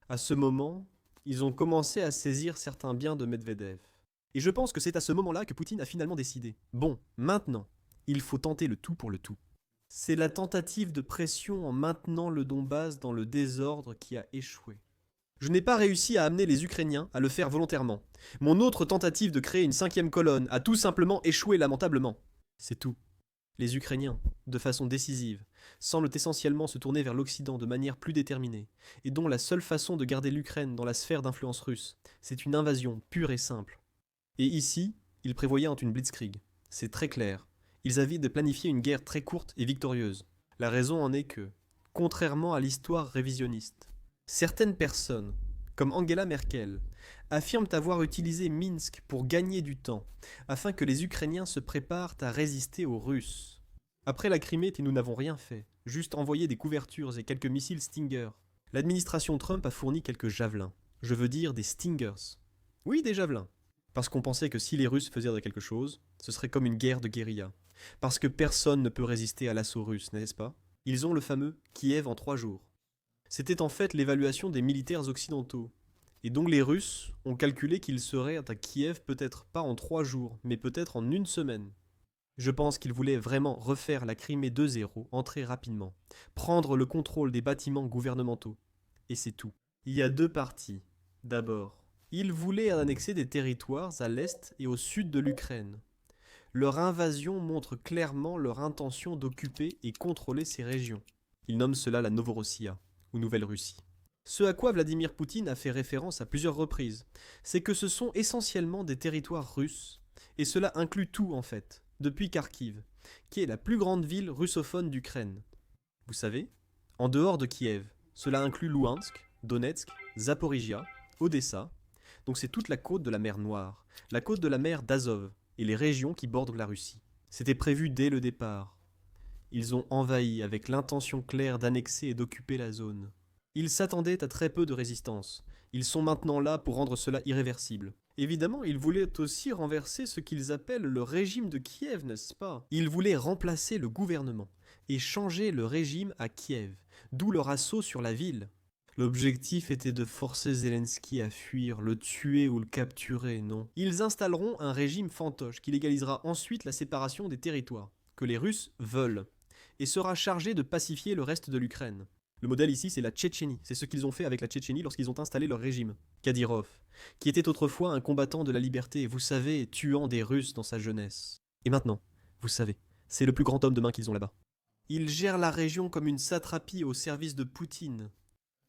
À ce moment, ils ont commencé à saisir certains biens de Medvedev. Et je pense que c'est à ce moment-là que Poutine a finalement décidé. Bon, maintenant, il faut tenter le tout pour le tout. C'est la tentative de pression en maintenant le Donbass dans le désordre qui a échoué. Je n'ai pas réussi à amener les Ukrainiens à le faire volontairement. Mon autre tentative de créer une 5e colonne a tout simplement échoué lamentablement. C'est tout. Les Ukrainiens, de façon décisive, semblent essentiellement se tourner vers l'Occident de manière plus déterminée, et dont la seule façon de garder l'Ukraine dans la sphère d'influence russe, c'est une invasion pure et simple. Et ici, ils prévoyaient une blitzkrieg. C'est très clair. Ils avaient de planifier une guerre très courte et victorieuse. La raison en est que, contrairement à l'histoire révisionniste, certaines personnes, comme Angela Merkel, affirment avoir utilisé Minsk pour gagner du temps, afin que les Ukrainiens se préparent à résister aux Russes. Après la Crimée, nous n'avons rien fait, juste envoyé des couvertures et quelques missiles Stinger. L'administration Trump a fourni quelques javelins. Je veux dire des Stingers. Oui, des javelins. Parce qu'on pensait que si les Russes faisaient quelque chose, ce serait comme une guerre de guérilla. Parce que personne ne peut résister à l'assaut russe, n'est-ce pas? Ils ont le fameux Kiev en 3 jours. C'était en fait l'évaluation des militaires occidentaux. Et donc les Russes ont calculé qu'ils seraient à Kiev peut-être pas en 3 jours, mais peut-être en 1 semaine. Je pense qu'ils voulaient vraiment refaire la Crimée de zéro, entrer rapidement, prendre le contrôle des bâtiments gouvernementaux. Et c'est tout. Il y a deux parties. D'abord, ils voulaient annexer des territoires à l'est et au sud de l'Ukraine. Leur invasion montre clairement leur intention d'occuper et contrôler ces régions. Ils nomment cela la Novorossia, ou Nouvelle-Russie. Ce à quoi Vladimir Poutine a fait référence à plusieurs reprises, c'est que ce sont essentiellement des territoires russes, et cela inclut tout en fait, depuis Kharkiv, qui est la plus grande ville russophone d'Ukraine. Vous savez, en dehors de Kiev, cela inclut Louhansk, Donetsk, Zaporizhia, Odessa, donc c'est toute la côte de la mer Noire, la côte de la mer d'Azov, et les régions qui bordent la Russie. C'était prévu dès le départ. Ils ont envahi avec l'intention claire d'annexer et d'occuper la zone. Ils s'attendaient à très peu de résistance. Ils sont maintenant là pour rendre cela irréversible. Évidemment, ils voulaient aussi renverser ce qu'ils appellent le régime de Kiev, n'est-ce pas? Ils voulaient remplacer le gouvernement et changer le régime à Kiev, d'où leur assaut sur la ville. L'objectif était de forcer Zelensky à fuir, le tuer ou le capturer, non. Ils installeront un régime fantoche qui légalisera ensuite la séparation des territoires, que les Russes veulent, et sera chargé de pacifier le reste de l'Ukraine. Le modèle ici, c'est la Tchétchénie. C'est ce qu'ils ont fait avec la Tchétchénie lorsqu'ils ont installé leur régime. Kadyrov, qui était autrefois un combattant de la liberté, vous savez, tuant des Russes dans sa jeunesse. Et maintenant, vous savez, c'est le plus grand homme de main qu'ils ont là-bas. Ils gèrent la région comme une satrapie au service de Poutine.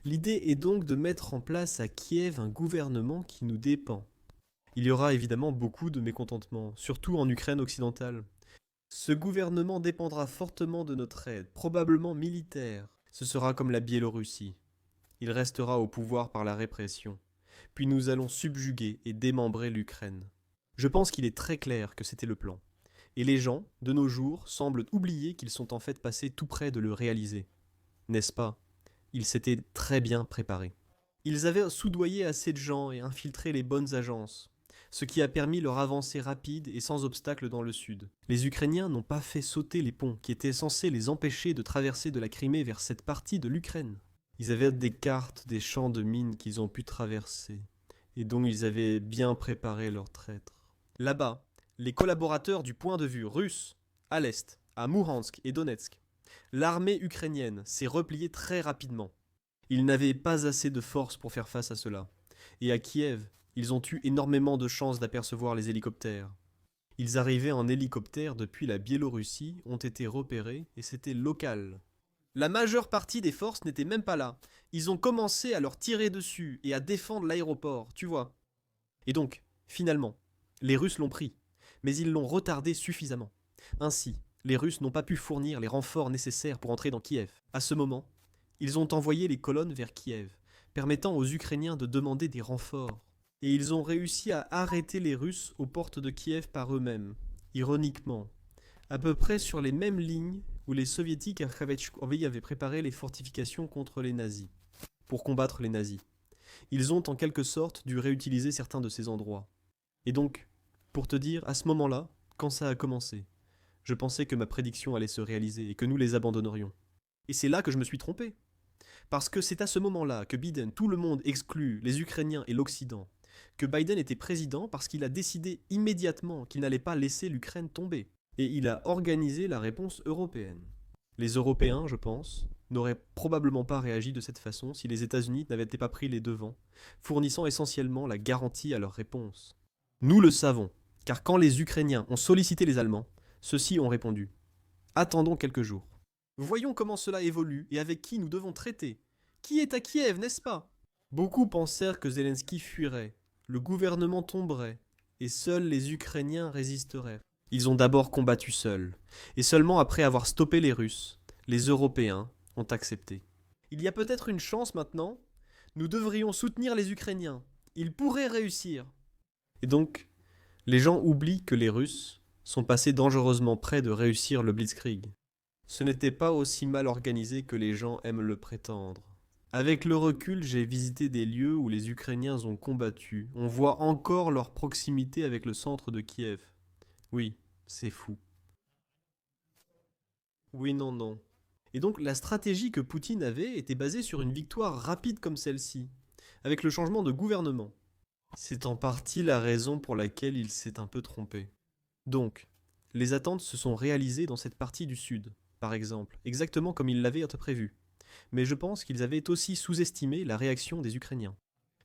L'idée est donc de mettre en place à Kiev un gouvernement qui nous dépend. Il y aura évidemment beaucoup de mécontentement, surtout en Ukraine occidentale. Ce gouvernement dépendra fortement de notre aide, probablement militaire. Ce sera comme la Biélorussie. Il restera au pouvoir par la répression. Puis nous allons subjuguer et démembrer l'Ukraine. Je pense qu'il est très clair que c'était le plan. Et les gens, de nos jours, semblent oublier qu'ils sont en fait passés tout près de le réaliser. N'est-ce pas? Ils s'étaient très bien préparés. Ils avaient soudoyé assez de gens et infiltré les bonnes agences, ce qui a permis leur avancée rapide et sans obstacle dans le sud. Les Ukrainiens n'ont pas fait sauter les ponts qui étaient censés les empêcher de traverser de la Crimée vers cette partie de l'Ukraine. Ils avaient des cartes des champs de mines qu'ils ont pu traverser, et dont ils avaient bien préparé leurs traîtres. Là-bas, les collaborateurs du point de vue russe, à l'est, à Mouhansk et Donetsk, l'armée ukrainienne s'est repliée très rapidement. Ils n'avaient pas assez de force pour faire face à cela. Et à Kiev, ils ont eu énormément de chances d'apercevoir les hélicoptères. Ils arrivaient en hélicoptère depuis la Biélorussie, ont été repérés et c'était local. La majeure partie des forces n'était même pas là. Ils ont commencé à leur tirer dessus et à défendre l'aéroport, tu vois. Et donc, finalement, les Russes l'ont pris, mais ils l'ont retardé suffisamment. Ainsi, les Russes n'ont pas pu fournir les renforts nécessaires pour entrer dans Kiev. À ce moment, ils ont envoyé les colonnes vers Kiev, permettant aux Ukrainiens de demander des renforts. Et ils ont réussi à arrêter les Russes aux portes de Kiev par eux-mêmes, ironiquement, à peu près sur les mêmes lignes où les Soviétiques à Khavetchkovie avaient préparé les fortifications contre les nazis, pour combattre les nazis. Ils ont en quelque sorte dû réutiliser certains de ces endroits. Et donc, pour te dire, à ce moment-là, quand ça a commencé, je pensais que ma prédiction allait se réaliser et que nous les abandonnerions. Et c'est là que je me suis trompé. Parce que c'est à ce moment-là que Biden, tout le monde exclut les Ukrainiens et l'Occident, que Biden était président parce qu'il a décidé immédiatement qu'il n'allait pas laisser l'Ukraine tomber. Et il a organisé la réponse européenne. Les Européens, je pense, n'auraient probablement pas réagi de cette façon si les États-Unis n'avaient pas pris les devants, fournissant essentiellement la garantie à leur réponse. Nous le savons, car quand les Ukrainiens ont sollicité les Allemands, ceux-ci ont répondu « Attendons quelques jours. Voyons comment cela évolue et avec qui nous devons traiter. Qui est à Kiev, n'est-ce pas ?» Beaucoup pensèrent que Zelensky fuirait, le gouvernement tomberait, et seuls les Ukrainiens résisteraient. Ils ont d'abord combattu seuls, et seulement après avoir stoppé les Russes, les Européens ont accepté. Il y a peut-être une chance maintenant, nous devrions soutenir les Ukrainiens, ils pourraient réussir. Et donc, les gens oublient que les Russes sont passés dangereusement près de réussir le Blitzkrieg. Ce n'était pas aussi mal organisé que les gens aiment le prétendre. Avec le recul, j'ai visité des lieux où les Ukrainiens ont combattu. On voit encore leur proximité avec le centre de Kiev. Oui, c'est fou. Oui, non. Et donc la stratégie que Poutine avait était basée sur une victoire rapide comme celle-ci, avec le changement de gouvernement. C'est en partie la raison pour laquelle il s'est un peu trompé. Donc, les attentes se sont réalisées dans cette partie du sud, par exemple, exactement comme il l'avait prévu. Mais je pense qu'ils avaient aussi sous-estimé la réaction des Ukrainiens.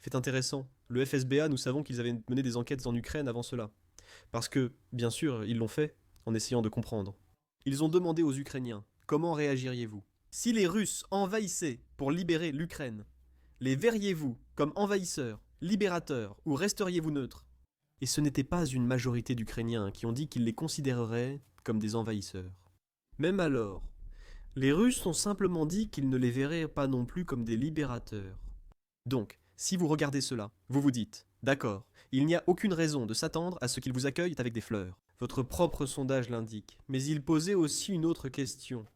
Fait intéressant, le FSBA, nous savons qu'ils avaient mené des enquêtes en Ukraine avant cela. Parce que, bien sûr, ils l'ont fait en essayant de comprendre. Ils ont demandé aux Ukrainiens, comment réagiriez-vous? Si les Russes envahissaient pour libérer l'Ukraine, les verriez-vous comme envahisseurs, libérateurs, ou resteriez-vous neutres? Et ce n'était pas une majorité d'Ukrainiens qui ont dit qu'ils les considéreraient comme des envahisseurs. Même alors, les Russes ont simplement dit qu'ils ne les verraient pas non plus comme des libérateurs. Donc, si vous regardez cela, vous vous dites, d'accord, il n'y a aucune raison de s'attendre à ce qu'ils vous accueillent avec des fleurs. Votre propre sondage l'indique, mais il posait aussi une autre question.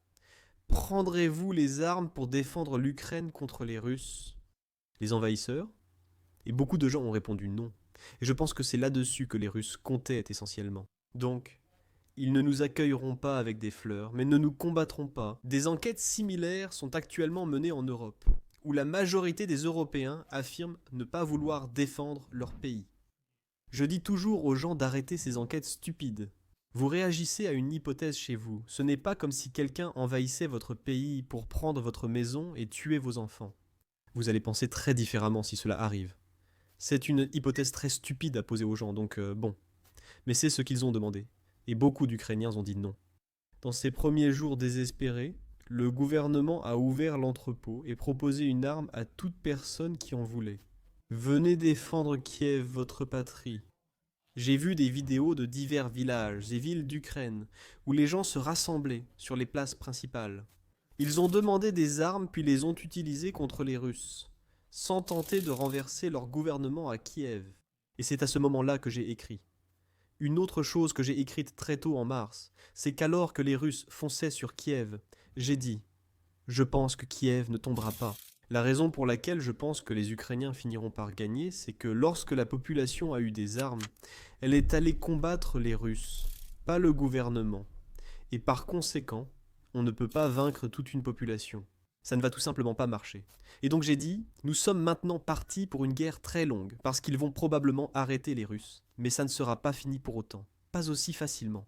Prendrez-vous les armes pour défendre l'Ukraine contre les Russes? Les envahisseurs? Et beaucoup de gens ont répondu non. Et je pense que c'est là-dessus que les Russes comptaient essentiellement. Donc, ils ne nous accueilleront pas avec des fleurs, mais ne nous combattront pas. Des enquêtes similaires sont actuellement menées en Europe, où la majorité des Européens affirment ne pas vouloir défendre leur pays. Je dis toujours aux gens d'arrêter ces enquêtes stupides. Vous réagissez à une hypothèse chez vous. Ce n'est pas comme si quelqu'un envahissait votre pays pour prendre votre maison et tuer vos enfants. Vous allez penser très différemment si cela arrive. C'est une hypothèse très stupide à poser aux gens, donc bon. Mais c'est ce qu'ils ont demandé. Et beaucoup d'Ukrainiens ont dit non. Dans ces premiers jours désespérés, le gouvernement a ouvert l'entrepôt et proposé une arme à toute personne qui en voulait. Venez défendre Kiev, votre patrie. J'ai vu des vidéos de divers villages et villes d'Ukraine où les gens se rassemblaient sur les places principales. Ils ont demandé des armes puis les ont utilisées contre les Russes, sans tenter de renverser leur gouvernement à Kiev. Et c'est à ce moment-là que j'ai écrit. Une autre chose que j'ai écrite très tôt en mars, c'est qu'alors que les Russes fonçaient sur Kiev, j'ai dit « Je pense que Kiev ne tombera pas ». La raison pour laquelle je pense que les Ukrainiens finiront par gagner, c'est que lorsque la population a eu des armes, elle est allée combattre les Russes, pas le gouvernement. Et par conséquent, on ne peut pas vaincre toute une population. Ça ne va tout simplement pas marcher. Et donc j'ai dit, nous sommes maintenant partis pour une guerre très longue, parce qu'ils vont probablement arrêter les Russes. Mais ça ne sera pas fini pour autant, pas aussi facilement.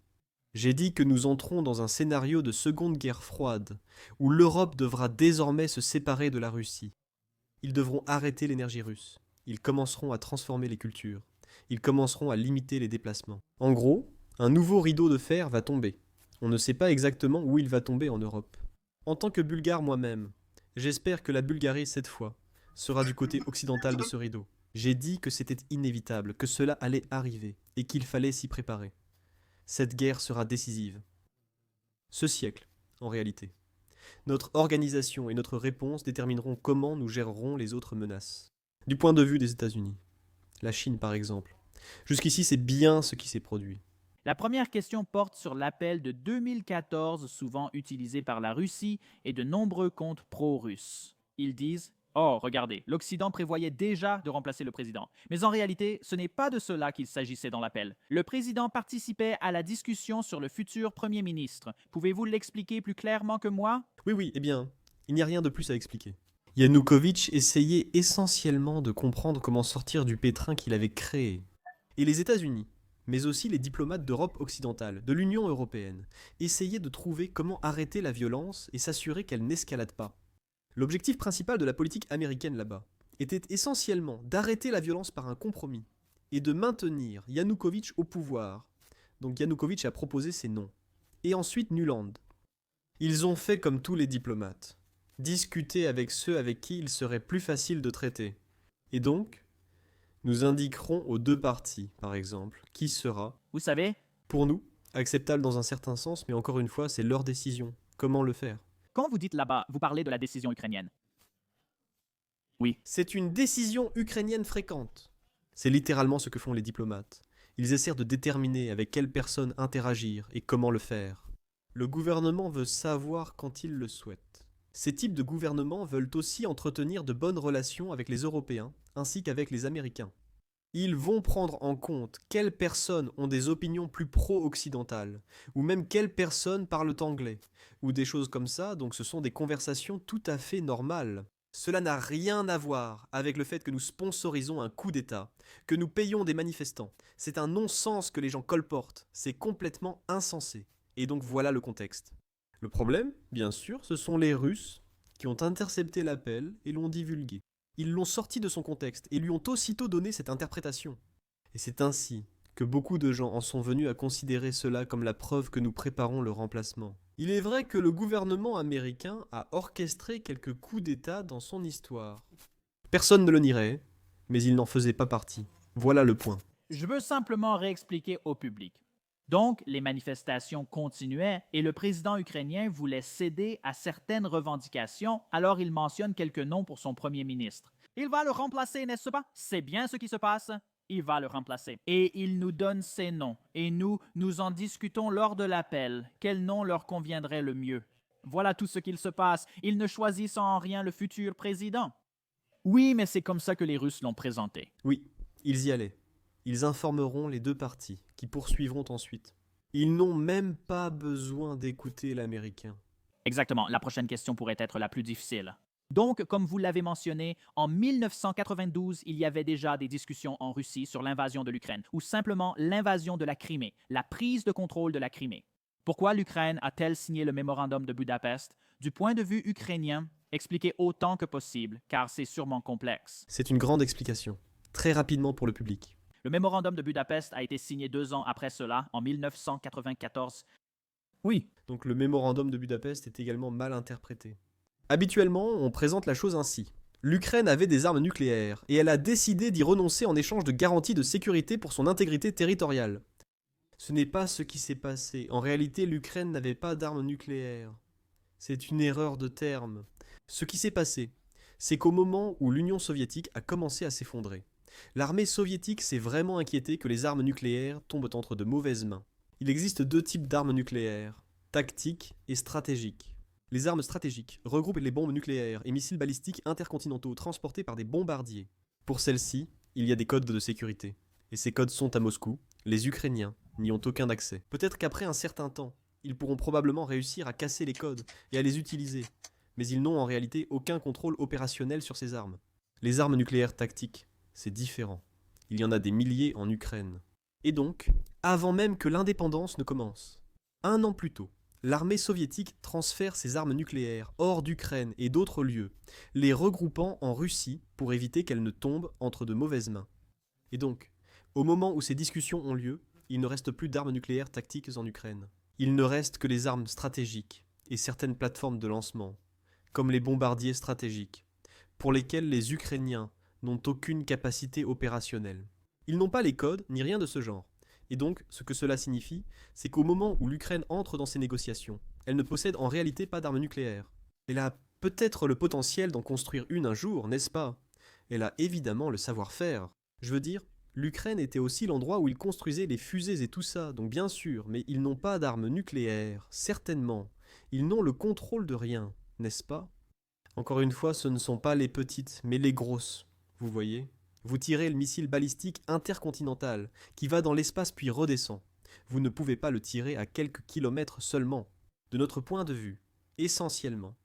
J'ai dit que nous entrons dans un scénario de seconde guerre froide, où l'Europe devra désormais se séparer de la Russie. Ils devront arrêter l'énergie russe. Ils commenceront à transformer les cultures. Ils commenceront à limiter les déplacements. En gros, un nouveau rideau de fer va tomber. On ne sait pas exactement où il va tomber en Europe. En tant que Bulgare moi-même, j'espère que la Bulgarie, cette fois, sera du côté occidental de ce rideau. J'ai dit que c'était inévitable, que cela allait arriver, et qu'il fallait s'y préparer. Cette guerre sera décisive. Ce siècle, en réalité. Notre organisation et notre réponse détermineront comment nous gérerons les autres menaces. Du point de vue des États-Unis. La Chine, par exemple. Jusqu'ici, c'est bien ce qui s'est produit. La première question porte sur l'appel de 2014 souvent utilisé par la Russie et de nombreux comptes pro-russes. Ils disent « Oh, regardez, l'Occident prévoyait déjà de remplacer le président. » Mais en réalité, ce n'est pas de cela qu'il s'agissait dans l'appel. Le président participait à la discussion sur le futur Premier ministre. Pouvez-vous l'expliquer plus clairement que moi? Oui, eh bien, il n'y a rien de plus à expliquer. Yanukovych essayait essentiellement de comprendre comment sortir du pétrin qu'il avait créé. Et les États-Unis, mais aussi les diplomates d'Europe occidentale, de l'Union européenne, essayaient de trouver comment arrêter la violence et s'assurer qu'elle n'escalade pas. L'objectif principal de la politique américaine là-bas était essentiellement d'arrêter la violence par un compromis et de maintenir Yanukovych au pouvoir. Donc Yanukovych a proposé ses noms. Et ensuite Nuland. Ils ont fait comme tous les diplomates, discuter avec ceux avec qui il serait plus facile de traiter. Et donc, nous indiquerons aux deux parties, par exemple, qui sera, Vous savez, pour nous, acceptable dans un certain sens, mais encore une fois, c'est leur décision. Comment le faire? quand vous dites là-bas, vous parlez de la décision ukrainienne. Oui. C'est une décision ukrainienne fréquente. C'est littéralement ce que font les diplomates. Ils essaient de déterminer avec quelles personnes interagir et comment le faire. Le gouvernement veut savoir quand il le souhaite. Ces types de gouvernements veulent aussi entretenir de bonnes relations avec les Européens ainsi qu'avec les Américains. Ils vont prendre en compte quelles personnes ont des opinions plus pro-occidentales, ou même quelles personnes parlent anglais, ou des choses comme ça, donc ce sont des conversations tout à fait normales. Cela n'a rien à voir avec le fait que nous sponsorisons un coup d'État, que nous payons des manifestants. C'est un non-sens que les gens colportent, c'est complètement insensé. Et donc voilà le contexte. Le problème, bien sûr, ce sont les Russes qui ont intercepté l'appel et l'ont divulgué. Ils l'ont sorti de son contexte et lui ont aussitôt donné cette interprétation. Et c'est ainsi que beaucoup de gens en sont venus à considérer cela comme la preuve que nous préparons le remplacement. Il est vrai que le gouvernement américain a orchestré quelques coups d'État dans son histoire. Personne ne le nierait, mais il n'en faisait pas partie. Voilà le point. Je veux simplement réexpliquer au public. Donc, les manifestations continuaient et le président ukrainien voulait céder à certaines revendications, alors il mentionne quelques noms pour son premier ministre. Il va le remplacer, n'est-ce pas? C'est bien ce qui se passe. Il va le remplacer. Et il nous donne ces noms, et nous en discutons lors de l'appel. Quel nom leur conviendrait le mieux? Voilà tout ce qu'il se passe. Ils ne choisissent en rien le futur président. Oui, mais c'est comme ça que les Russes l'ont présenté. Oui, ils y allaient. Ils informeront les deux parties, qui poursuivront ensuite. Ils n'ont même pas besoin d'écouter l'Américain. Exactement, la prochaine question pourrait être la plus difficile. Donc, comme vous l'avez mentionné, en 1992, il y avait déjà des discussions en Russie sur l'invasion de l'Ukraine, ou simplement l'invasion de la Crimée, la prise de contrôle de la Crimée. Pourquoi l'Ukraine a-t-elle signé le mémorandum de Budapest? Du point de vue ukrainien, expliquez autant que possible, car c'est sûrement complexe. C'est une grande explication, très rapidement pour le public. Le mémorandum de Budapest a été signé 2 ans après cela, en 1994. Oui. Donc le mémorandum de Budapest est également mal interprété. Habituellement, on présente la chose ainsi. L'Ukraine avait des armes nucléaires, et elle a décidé d'y renoncer en échange de garanties de sécurité pour son intégrité territoriale. Ce n'est pas ce qui s'est passé. En réalité, l'Ukraine n'avait pas d'armes nucléaires. C'est une erreur de terme. Ce qui s'est passé, c'est qu'au moment où l'Union soviétique a commencé à s'effondrer, l'armée soviétique s'est vraiment inquiétée que les armes nucléaires tombent entre de mauvaises mains. Il existe 2 types d'armes nucléaires, tactiques et stratégiques. Les armes stratégiques regroupent les bombes nucléaires et missiles balistiques intercontinentaux transportés par des bombardiers. Pour celles-ci, il y a des codes de sécurité. Et ces codes sont à Moscou. Les Ukrainiens n'y ont aucun accès. Peut-être qu'après un certain temps, ils pourront probablement réussir à casser les codes et à les utiliser. Mais ils n'ont en réalité aucun contrôle opérationnel sur ces armes. Les armes nucléaires tactiques, c'est différent. Il y en a des milliers en Ukraine. Et donc, avant même que l'indépendance ne commence, 1 an plus tôt, l'armée soviétique transfère ses armes nucléaires hors d'Ukraine et d'autres lieux, les regroupant en Russie pour éviter qu'elles ne tombent entre de mauvaises mains. Et donc, au moment où ces discussions ont lieu, il ne reste plus d'armes nucléaires tactiques en Ukraine. Il ne reste que les armes stratégiques et certaines plateformes de lancement, comme les bombardiers stratégiques, pour lesquels les Ukrainiens n'ont aucune capacité opérationnelle. Ils n'ont pas les codes ni rien de ce genre. Et donc, ce que cela signifie, c'est qu'au moment où l'Ukraine entre dans ces négociations, elle ne possède en réalité pas d'armes nucléaires. Elle a peut-être le potentiel d'en construire une un jour, n'est-ce pas? Elle a évidemment le savoir-faire. Je veux dire, l'Ukraine était aussi l'endroit où ils construisaient les fusées et tout ça, donc bien sûr, mais ils n'ont pas d'armes nucléaires, certainement. Ils n'ont le contrôle de rien, n'est-ce pas? Encore une fois, ce ne sont pas les petites, mais les grosses, vous voyez? Vous tirez le missile balistique intercontinental, qui va dans l'espace puis redescend. Vous ne pouvez pas le tirer à quelques kilomètres seulement. De notre point de vue, essentiellement,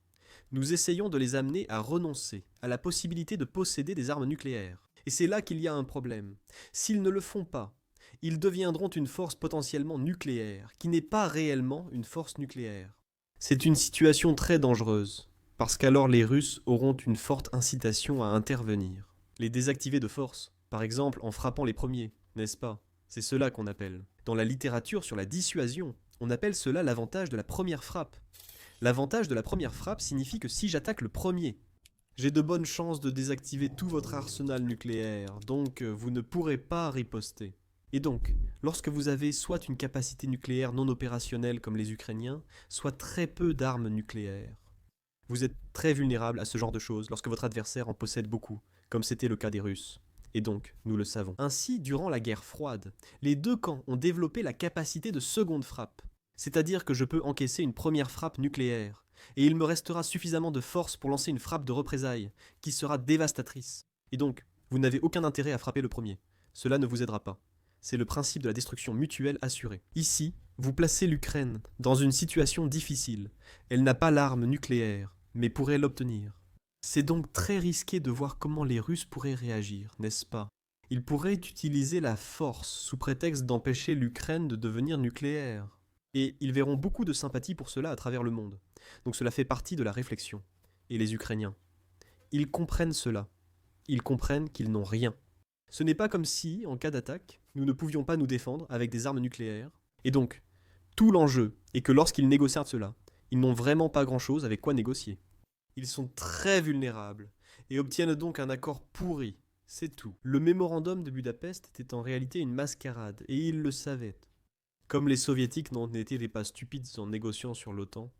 nous essayons de les amener à renoncer à la possibilité de posséder des armes nucléaires. Et c'est là qu'il y a un problème. S'ils ne le font pas, ils deviendront une force potentiellement nucléaire, qui n'est pas réellement une force nucléaire. C'est une situation très dangereuse, parce qu'alors les Russes auront une forte incitation à intervenir. Les désactiver de force, par exemple en frappant les premiers, n'est-ce pas? C'est cela qu'on appelle. Dans la littérature sur la dissuasion, on appelle cela l'avantage de la première frappe. L'avantage de la première frappe signifie que si j'attaque le premier, j'ai de bonnes chances de désactiver tout votre arsenal nucléaire, donc vous ne pourrez pas riposter. Et donc, lorsque vous avez soit une capacité nucléaire non opérationnelle comme les Ukrainiens, soit très peu d'armes nucléaires, vous êtes très vulnérable à ce genre de choses lorsque votre adversaire en possède beaucoup, comme c'était le cas des Russes. Et donc, nous le savons. Ainsi, durant la guerre froide, les 2 camps ont développé la capacité de seconde frappe. C'est-à-dire que je peux encaisser une première frappe nucléaire, et il me restera suffisamment de force pour lancer une frappe de représailles, qui sera dévastatrice. Et donc, vous n'avez aucun intérêt à frapper le premier. Cela ne vous aidera pas. C'est le principe de la destruction mutuelle assurée. Ici, vous placez l'Ukraine dans une situation difficile. Elle n'a pas l'arme nucléaire, mais pourrait l'obtenir. C'est donc très risqué de voir comment les Russes pourraient réagir, n'est-ce pas? Ils pourraient utiliser la force sous prétexte d'empêcher l'Ukraine de devenir nucléaire. Et ils verront beaucoup de sympathie pour cela à travers le monde. Donc cela fait partie de la réflexion. et les Ukrainiens. Ils comprennent cela. Ils comprennent qu'ils n'ont rien. Ce n'est pas comme si, en cas d'attaque, nous ne pouvions pas nous défendre avec des armes nucléaires. Et donc, tout l'enjeu est que lorsqu'ils négocient cela, ils n'ont vraiment pas grand-chose avec quoi négocier. Ils sont très vulnérables et obtiennent donc un accord pourri. C'est tout. Le mémorandum de Budapest était en réalité une mascarade, et ils le savaient. Comme les Soviétiques n'en étaient pas stupides en négociant sur l'OTAN,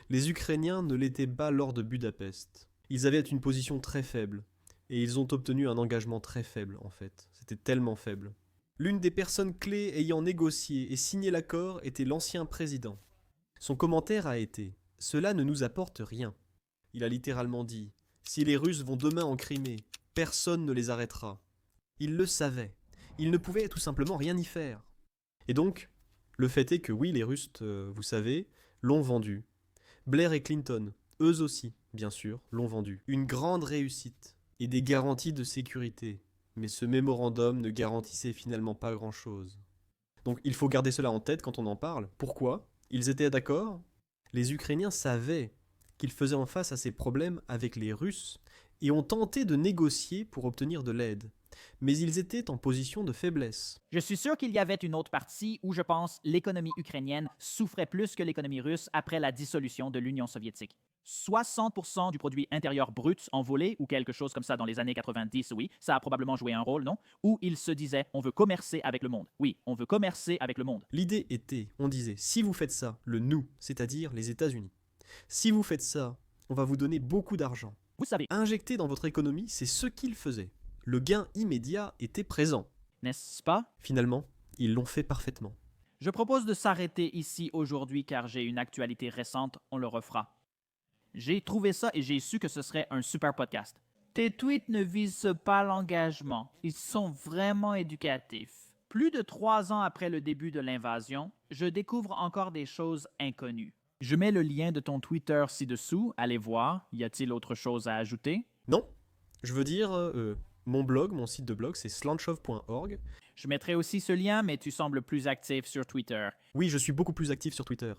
les Ukrainiens ne l'étaient pas lors de Budapest. Ils avaient une position très faible, et ils ont obtenu un engagement très faible en fait. C'était tellement faible. L'une des personnes clés ayant négocié et signé l'accord était l'ancien président. Son commentaire a été « Cela ne nous apporte rien ». Il a littéralement dit « Si les Russes vont demain en Crimée, personne ne les arrêtera ». Il le savait. Il ne pouvait tout simplement rien y faire. Et donc, le fait est que oui, les Russes, vous savez, l'ont vendu. Blair et Clinton, eux aussi, bien sûr, l'ont vendu. Une grande réussite et des garanties de sécurité. Mais ce mémorandum ne garantissait finalement pas grand-chose. Donc il faut garder cela en tête quand on en parle. Pourquoi ? Ils étaient d'accord ? Les Ukrainiens savaient qu'ils faisaient en face à ces problèmes avec les Russes et ont tenté de négocier pour obtenir de l'aide. Mais ils étaient en position de faiblesse. Je suis sûr qu'il y avait une autre partie où je pense l'économie ukrainienne souffrait plus que l'économie russe après la dissolution de l'Union soviétique. 60% du produit intérieur brut envolé, ou quelque chose comme ça dans les années 90, oui, ça a probablement joué un rôle, non? Où ils se disaient, on veut commercer avec le monde. Oui, on veut commercer avec le monde. L'idée était, on disait, si vous faites ça, le nous, c'est-à-dire les États-Unis, si vous faites ça, on va vous donner beaucoup d'argent. Vous savez, Injecter dans votre économie, c'est ce qu'ils faisaient. Le gain immédiat était présent. n'est-ce pas? Finalement, ils l'ont fait parfaitement. Je propose de s'arrêter ici aujourd'hui car j'ai une actualité récente, on le refera. J'ai trouvé ça et j'ai su que ce serait un super podcast. Tes tweets ne visent pas l'engagement, ils sont vraiment éducatifs. Plus de 3 ans après le début de l'invasion, je découvre encore des choses inconnues. Je mets le lien de ton Twitter ci-dessous, allez voir, y a-t-il autre chose à ajouter? Non, je veux dire, mon blog, mon site de blog, c'est slantshov.org. Je mettrai aussi ce lien, mais tu sembles plus actif sur Twitter. Oui, je suis beaucoup plus actif sur Twitter.